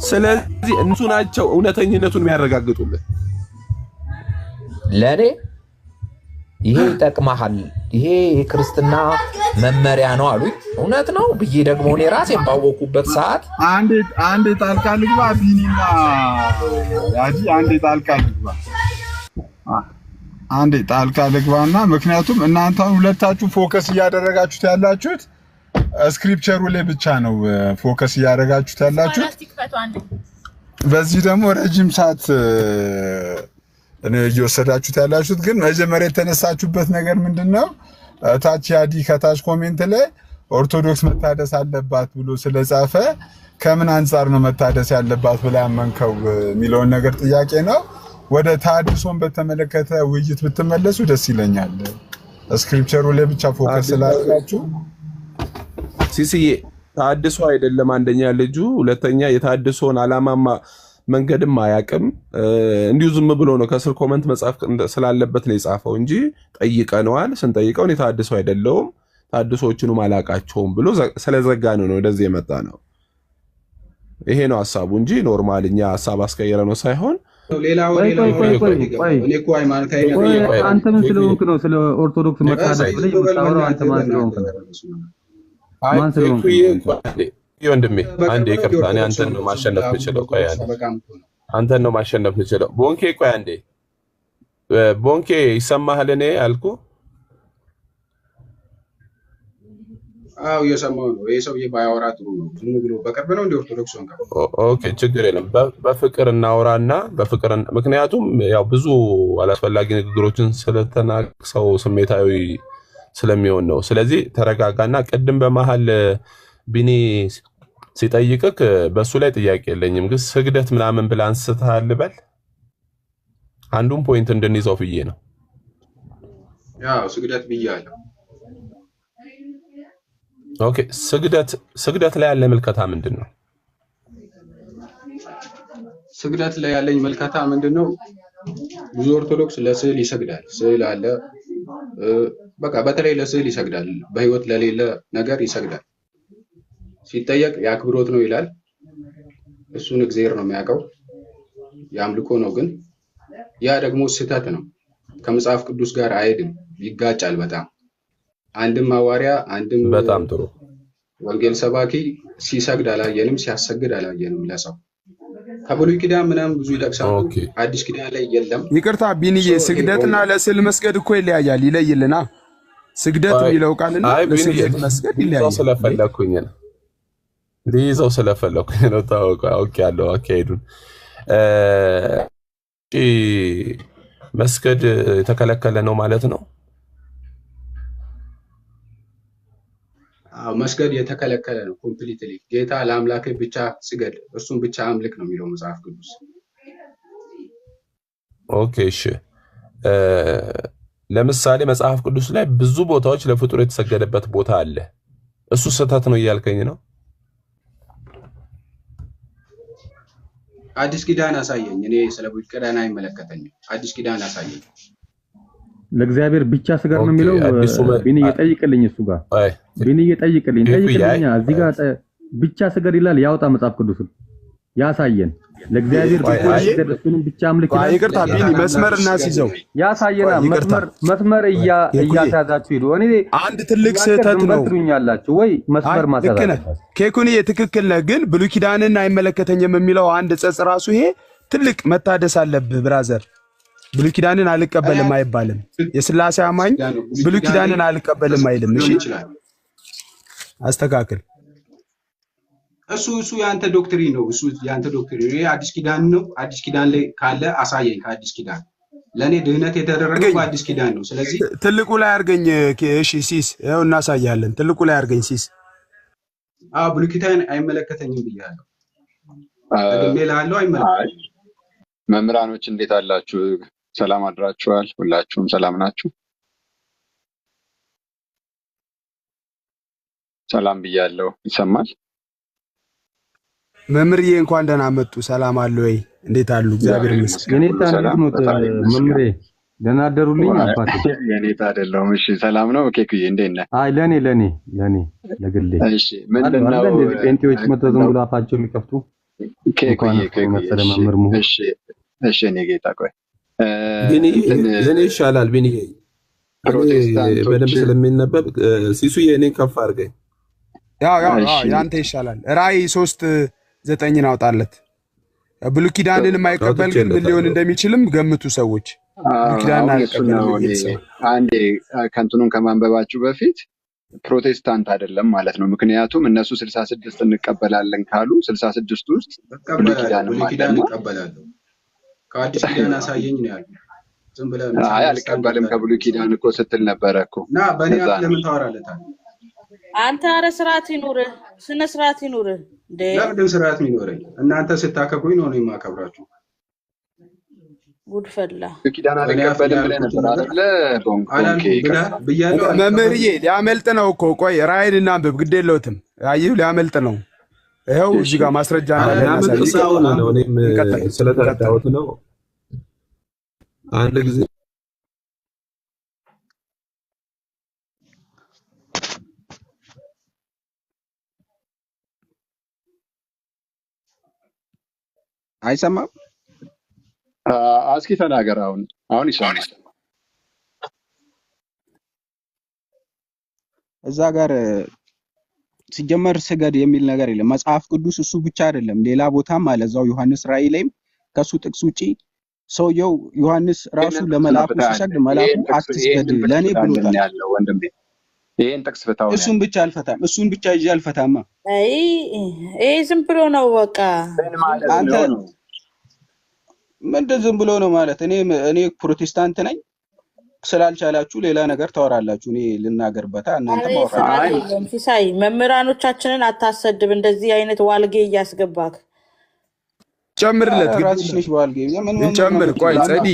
ስለዚህ እነሱ ናቸው እውነተኝነቱን የሚያረጋግጡልን። ለኔ ይሄ ይጠቅማል፣ ይሄ የክርስትና መመሪያ ነው አሉኝ። እውነት ነው ብዬ ደግሞ እኔ ራሴ ባወኩበት ሰዓት አንድ ጣልቃ ልግባ ቢኒና ያጂ አንድ ጣልቃ ልግባና ምክንያቱም እናንተ ሁለታችሁ ፎከስ እያደረጋችሁት ያላችሁት ስክሪፕቸሩ ላይ ብቻ ነው ፎከስ እያደረጋችሁት ያላችሁት። በዚህ ደግሞ ረጅም ሰዓት እየወሰዳችሁት ያላችሁት ግን መጀመሪያ የተነሳችሁበት ነገር ምንድነው? ታች ያዲ ከታች ኮሜንት ላይ ኦርቶዶክስ መታደስ አለባት ብሎ ስለጻፈ ከምን አንፃር ነው መታደስ ያለባት ብላ ያመንከው የሚለውን ነገር ጥያቄ ነው። ወደ ታድሶን በተመለከተ ውይይት ብትመለሱ ደስ ይለኛል። ስክሪፕቸሩ ላይ ብቻ ፎከስ ስላደረጋችሁ ሲሲዬ ታድሶ አይደለም አንደኛ ልጁ፣ ሁለተኛ የታድሶን አላማማ መንገድም አያውቅም። እንዲሁ ዝም ብሎ ነው ከስር ኮመንት መጻፍ ስላለበት ነው የጻፈው እንጂ ጠይቀነዋል። ስንጠይቀው እኔ ታድሶ አይደለሁም ታድሶዎቹንም አላውቃቸውም ብሎ ስለዘጋ ነው ወደዚህ የመጣ ነው። ይሄ ነው ሐሳቡ እንጂ ኖርማል እኛ ሐሳብ አስቀየረ ነው ሳይሆን አንተ ምን ስለሆንክ ነው ስለ ኦርቶዶክስ መታደስ ብለህ የምታወራው? አንተ ማን ስለሆንክ ነው? ማን ስለሆንክ ነው? ወንድሜ አንዴ ይቅርታ፣ እኔ አንተን ነው ማሸነፍ የምችለው። ቆይ አንተን ነው ማሸነፍ የምችለው። ቦንኬ ቆይ አንዴ ቦንኬ ይሰማሃል? እኔ አልኩ። አው እየሰማሁ ነው። ይሄ ሰውዬ ባያወራ ጥሩ ነው። ዝም ብሎ በቅርብ ነው እንደ ኦርቶዶክስ ሆንካ። ኦኬ ችግር የለም። በፍቅር እናወራና በፍቅር ምክንያቱም ያው ብዙ አላስፈላጊ ንግግሮችን ስለተናቅሰው ስሜታዊ ስለሚሆን ነው። ስለዚህ ተረጋጋና ቅድም በመሃል ቢኒ ሲጠይቅክ በሱ ላይ ጥያቄ የለኝም፣ ግን ስግደት ምናምን ብለህ አንስተሃል በል። አንዱን ፖይንት እንድንይዘው ብዬ ነው። ያው ስግደት ብያለሁ። ኦኬ ስግደት ላይ ያለ ምልከታ ምንድነው? ስግደት ላይ ያለኝ ምልከታ ምንድነው? ብዙ ኦርቶዶክስ ለስዕል ይሰግዳል። ስዕል አለ፣ በቃ በተለይ ለስዕል ይሰግዳል። በህይወት ለሌለ ነገር ይሰግዳል። ሲጠየቅ የአክብሮት ነው ይላል። እሱን እግዚአብሔር ነው የሚያውቀው። የአምልኮ ነው፣ ግን ያ ደግሞ ስህተት ነው። ከመጽሐፍ ቅዱስ ጋር አይሄድም፣ ይጋጫል በጣም። አንድም ሐዋርያ አንድም በጣም ጥሩ ወንጌል ሰባኪ ሲሰግድ አላየንም፣ ሲያሰግድ አላየንም ለሰው። ከብሉይ ኪዳን ምናምን ብዙ ይጠቅሳሉ፣ አዲስ ኪዳን ላይ የለም። ይቅርታ ቢንዬ፣ ስግደትና ለስዕል መስገድ እኮ ይለያያል። ይለይልና ስግደት የሚለው ቃልና ለስዕል መስገድ ይለያያል። ስለፈለኩኝ ነው ሊይዘው ስለፈለኩኝ ነው። አውቄያለሁ አካሄዱን። መስገድ የተከለከለ ነው ማለት ነው? መስገድ የተከለከለ ነው ኮምፕሊትሊ። ጌታ ለአምላክ ብቻ ስገድ፣ እርሱን ብቻ አምልክ ነው የሚለው መጽሐፍ ቅዱስ። ኦኬ እሺ። ለምሳሌ መጽሐፍ ቅዱስ ላይ ብዙ ቦታዎች ለፍጡር የተሰገደበት ቦታ አለ። እሱ ስህተት ነው እያልከኝ ነው? አዲስ ኪዳን አሳየኝ። እኔ ስለ ብሉይ ኪዳን አይመለከተኝም። አዲስ ኪዳን አሳየኝ። ለእግዚአብሔር ብቻ ስገድ ነው የሚለው። ቢኒ እየጠይቅልኝ እሱ ጋር ቢኒ እየጠይቅልኝ እዚህ ጋር ብቻ ስገድ ይላል። ያውጣ መጽሐፍ ቅዱስን ያሳየን። ለእግዚአብሔር ብቻ ስገድ፣ እሱንም ብቻ አምልክ ይላል። ይቅርታ ቢኒ መስመር እናስይዘው። ያሳየና መስመር እያሳያችሁ ሂዱ። እኔ አንድ ትልቅ ስህተት ነው ትሉኛላችሁ ወይ? መስመር ማሳያችሁ ኬኩንዬ ትክክል ነህ፣ ግን ብሉይ ኪዳንን አይመለከተኝም የሚለው አንድ ጸጽ ራሱ ይሄ ትልቅ መታደስ አለብህ ብራዘር። ብሉይ ኪዳንን አልቀበልም አይባልም። የሥላሴ አማኝ ብሉይ ኪዳንን አልቀበልም አይልም። እሺ አስተካክል። እሱ ያንተ ዶክትሪን ነው። እሱ ያንተ ዶክትሪን ነው። አዲስ ኪዳን ነው። አዲስ ኪዳን ላይ ካለ አሳየኝ። ከአዲስ ኪዳን ለኔ ድህነት የተደረገው በአዲስ ኪዳን ነው። ስለዚህ ትልቁ ላይ አርገኝ። እሺ ሲስ ይኸው እናሳያለን። ትልቁ ላይ አርገኝ ሲስ። ብሉይ ኪዳን አይመለከተኝም ብያለሁ። ደግሜ እልሃለሁ አይመለከተኝም። መምህራኖች እንዴት አላችሁ? ሰላም አድራችኋል? ሁላችሁም ሰላም ናችሁ? ሰላም ብያለሁ። ይሰማል? መምህርዬ እንኳን ደህና መጡ። ሰላም አለ ወይ? እንዴት አሉ? እግዚአብሔር ይመስገን። የኔታ እንዴት ነው መምህሬ? ደህና አደሩልኝ አባቴ። የኔታ አይደለሁም። እሺ ሰላም ነው። ኬኩዬ እንዴት ነህ? አይ ለኔ ለግሌ። እሺ ምንድነው ጴንጤዎች መተው ዝም ብሎ አፋቸው የሚከፍቱ ኬኩዬ መሰለ መምህር ሙሁ። እሺ እኔ ጌታ ቆይ ቢኒ ለኔ ይሻላል። ቢኒ በደንብ ስለሚነበብ ሲሱዬ እኔን ከፍ አድርገኝ። ያው ያንተ ይሻላል። ራእይ 3:9 አውጣለት። ብሉይ ኪዳንን የማይቀበል ግን ምን ሊሆን እንደሚችልም ገምቱ ሰዎች። ብሉይ ኪዳንን አልቀበልም። አንዴ ከንቱኑን ከማንበባችሁ በፊት ፕሮቴስታንት አይደለም ማለት ነው። ምክንያቱም እነሱ 66 እንቀበላለን ካሉ 66 ውስጥ ብሉይ ኪዳንም አለና እቀበላለሁ። ከአዲስ ኪዳን አሳየኝ ነው ያሉት። ዝም ብለህ አይ አልቀበልም ከብሉይ ኪዳን እኮ ስትል ነበረ እኮ እና በእኔ አፍ ለምን ታወራለህ? አንተ ኧረ ስርዓት ይኑርህ፣ ስነ ስርዓት ይኑርህ። ለምንድን ስርዓት የሚኖረኝ? እናንተ ስታከብሩኝ ነው የማከብራችሁ። ጉድ ፈላ። ኪዳን አልቀበልም ብለህ ነበር አይደለ? መምህርዬ ሊያመልጥ ነው እኮ። ቆይ ራእይን እናንብብ፣ ግድ የለውትም። አየሁ ሊያመልጥ ነው። ይኸው እዚህ ጋር ማስረጃ ነው። እኔም ስለተረዳሁት ነው። አንድ ጊዜ አይሰማም። እስኪ ተናገር። አሁን ይሰማል። እዛ ጋር ሲጀመር ስገድ የሚል ነገር የለም። መጽሐፍ ቅዱስ እሱ ብቻ አይደለም፣ ሌላ ቦታም አለ። እዛው ዮሐንስ ራእይ ላይም ከሱ ጥቅስ ውጪ ሰውየው ዮሐንስ ራሱ ለመላኩ ሲሰግድ መላኩ አትስገድ ለኔ ብሎታል። ያለው ወንድሜ ይሄን ጥቅስ ፍታው። እሱን ብቻ አልፈታም፣ እሱን ብቻ ይዤ አልፈታማ። አይ ይሄ ዝም ብሎ ነው በቃ። አንተ ምንድን ዝም ብሎ ነው ማለት? እኔ ፕሮቴስታንት ነኝ ስላልቻላችሁ ሌላ ነገር ታወራላችሁ። እኔ ልናገርበታ እናንተ ማወራላችሁ። ሲሳይ መምህራኖቻችንን አታሰድብ፣ እንደዚህ አይነት ዋልጌ እያስገባክ ጨምርለት። ራስሽ ነሽ ዋልጌ። ምን ጨምር። ቆይ ጸዲ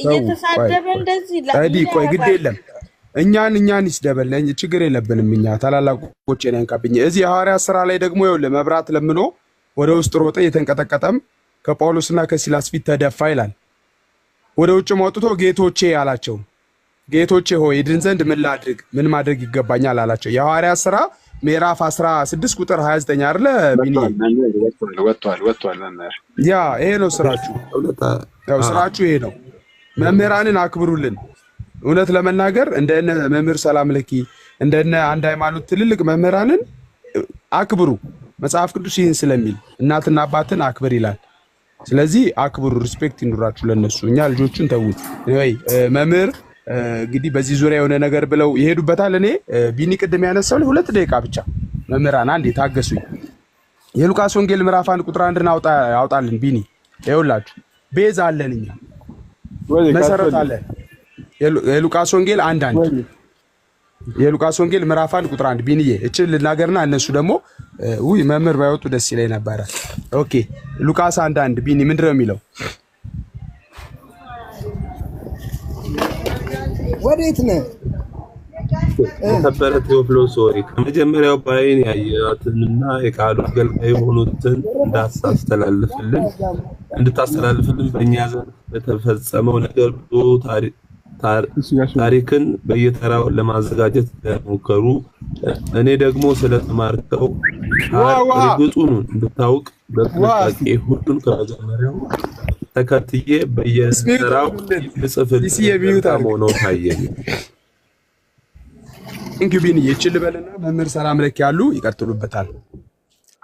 እየተሳደበ እንደዚህ ጸዲ ቆይ ግድ የለም እኛን ይስደበል፣ ችግር የለብንም። እኛ ታላላቆች ነን ካብኝ። እዚህ ሐዋርያት ሥራ ላይ ደግሞ ይኸውልህ መብራት ለምኖ ወደ ውስጥ ሮጠ፣ የተንቀጠቀጠም ከጳውሎስና ከሲላስ ፊት ተደፋ ይላል። ወደ ውጭ ወጥቶ ጌቶቼ አላቸው። ጌቶቼ ሆይ ድን ዘንድ ምን ማድረግ ይገባኛል አላቸው። የሐዋርያት ሥራ ምዕራፍ 16 ቁጥር 29 አይደለ ቢኒ? ወጥቷል መምህር። ያ ይሄ ነው ስራችሁ። ያው ስራችሁ ይሄ ነው። መምህራንን አክብሩልን። እውነት ለመናገር እንደነ መምህር ሰላም ለኪ እንደነ አንድ ሃይማኖት ትልልቅ መምህራንን አክብሩ። መጽሐፍ ቅዱስ ይህን ስለሚል እናትና አባትን አክብር ይላል። ስለዚህ አክብሩ፣ ሪስፔክት ይኑራችሁ ለነሱ። እኛ ልጆቹን ተውት። ወይ መምህር እንግዲህ በዚህ ዙሪያ የሆነ ነገር ብለው ይሄዱበታል። እኔ ቢኒ ቅድም ያነሳው ላይ 2 ደቂቃ ብቻ መምህራን አንዴ ታገሱኝ። የሉቃስ ወንጌል ምዕራፍ 1 ቁጥር 1 አውጣልን ቢኒ። ይኸውላችሁ ቤዛ አለን እኛ መሰረት አለን። የሉቃስ ወንጌል 1:1 የሉቃስ ወንጌል ምዕራፍ 1 ቁጥር 1 ቢኒዬ እቺን ልናገርና እነሱ ደግሞ ውይ መምህር ባይወጡ ደስ ይለኝ ነበር። ኦኬ ሉቃስ 1:1 ቢኒ ምንድነው የሚለው? ወዴት ነህ? የተከበረ ቴዎፍሎስ ሆይ ከመጀመሪያው በዓይን ያየኋትንና የቃሉ አገልጋይ የሆኑትን እንድታስተላልፍልን በእኛ ዘንድ በተፈጸመው ነገር ብዙ ታሪክን በየተራው ለማዘጋጀት ሞከሩ። እኔ ደግሞ ስለተማርከው እርግጡን እንድታውቅ በጥንቃቄ ሁሉን ከመጀመሪያው ተከትዬ በየተራው ልጽፍልህ ሆኖ ታየኝ። እንግዲህ ይችል በልና መምህር ሰላም ለክ ያሉ ይቀጥሉበታል።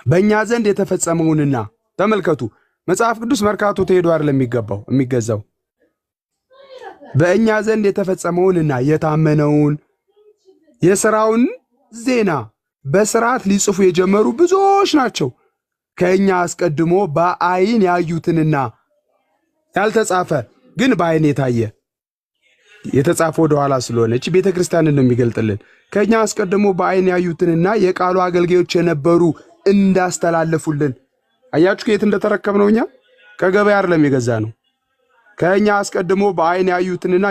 በእኛ ዘንድ የተፈጸመውንና ተመልከቱ። መጽሐፍ ቅዱስ መርካቶ ተሄዶ አይደለም የሚገዛው። በእኛ ዘንድ የተፈጸመውንና የታመነውን የሥራውን ዜና በስርዓት ሊጽፉ የጀመሩ ብዙዎች ናቸው። ከእኛ አስቀድሞ በዓይን ያዩትንና ያልተጻፈ ግን በዓይን የታየ የተጻፈ ወደ ኋላ ስለሆነች ቤተክርስቲያንን ነው የሚገልጥልን። ከእኛ አስቀድሞ በዓይን ያዩትንና የቃሉ አገልጋዮች የነበሩ እንዳስተላለፉልን። አያችሁ ከየት እንደተረከብነው? እኛ ከገበያ አይደለም የገዛ ነው። ከእኛ አስቀድሞ በዓይን ያዩትንና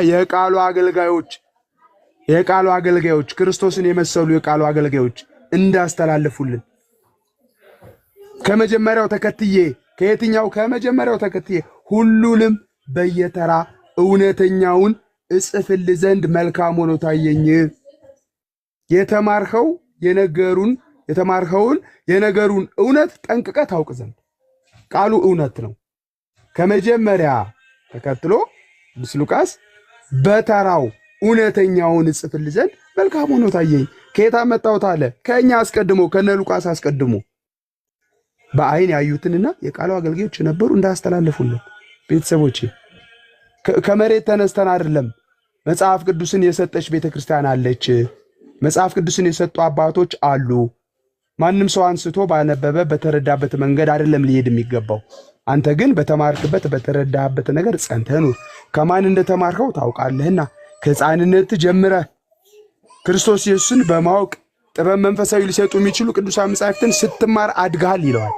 የቃሉ አገልጋዮች ክርስቶስን የመሰሉ የቃሉ አገልጋዮች እንዳስተላለፉልን ከመጀመሪያው ተከትዬ ሁሉንም በየተራ እውነተኛውን እጽፍል ዘንድ መልካም ሆኖ ታየኝ። የነገሩን እውነት ጠንቅቀህ ታውቅ ዘንድ ቃሉ እውነት ነው። ከመጀመሪያ ተከትሎ ቅዱስ ሉቃስ በተራው እውነተኛውን እጽፍል ዘንድ መልካም ሆኖ ታየኝ። ከየት አመጣሁት አለ? ከእኛ አስቀድሞ ከነ ሉቃስ አስቀድሞ በዓይን ያዩትንና የቃሉ አገልጋዮች የነበሩ እንዳስተላለፉልን። ቤተሰቦቼ ከመሬት ተነስተን አይደለም። መጽሐፍ ቅዱስን የሰጠች ቤተክርስቲያን አለች። መጽሐፍ ቅዱስን የሰጡ አባቶች አሉ። ማንም ሰው አንስቶ ባነበበ በተረዳበት መንገድ አይደለም ሊሄድ የሚገባው። አንተ ግን በተማርክበት በተረዳበት ነገር ጸንተህ ኑር። ከማን እንደተማርከው ታውቃለህና ከሕፃንነት ጀምረህ ክርስቶስ ኢየሱስን በማወቅ ጥበብ መንፈሳዊ ሊሰጡ የሚችሉ ቅዱሳን መጻሕፍትን ስትማር አድጋል ይለዋል።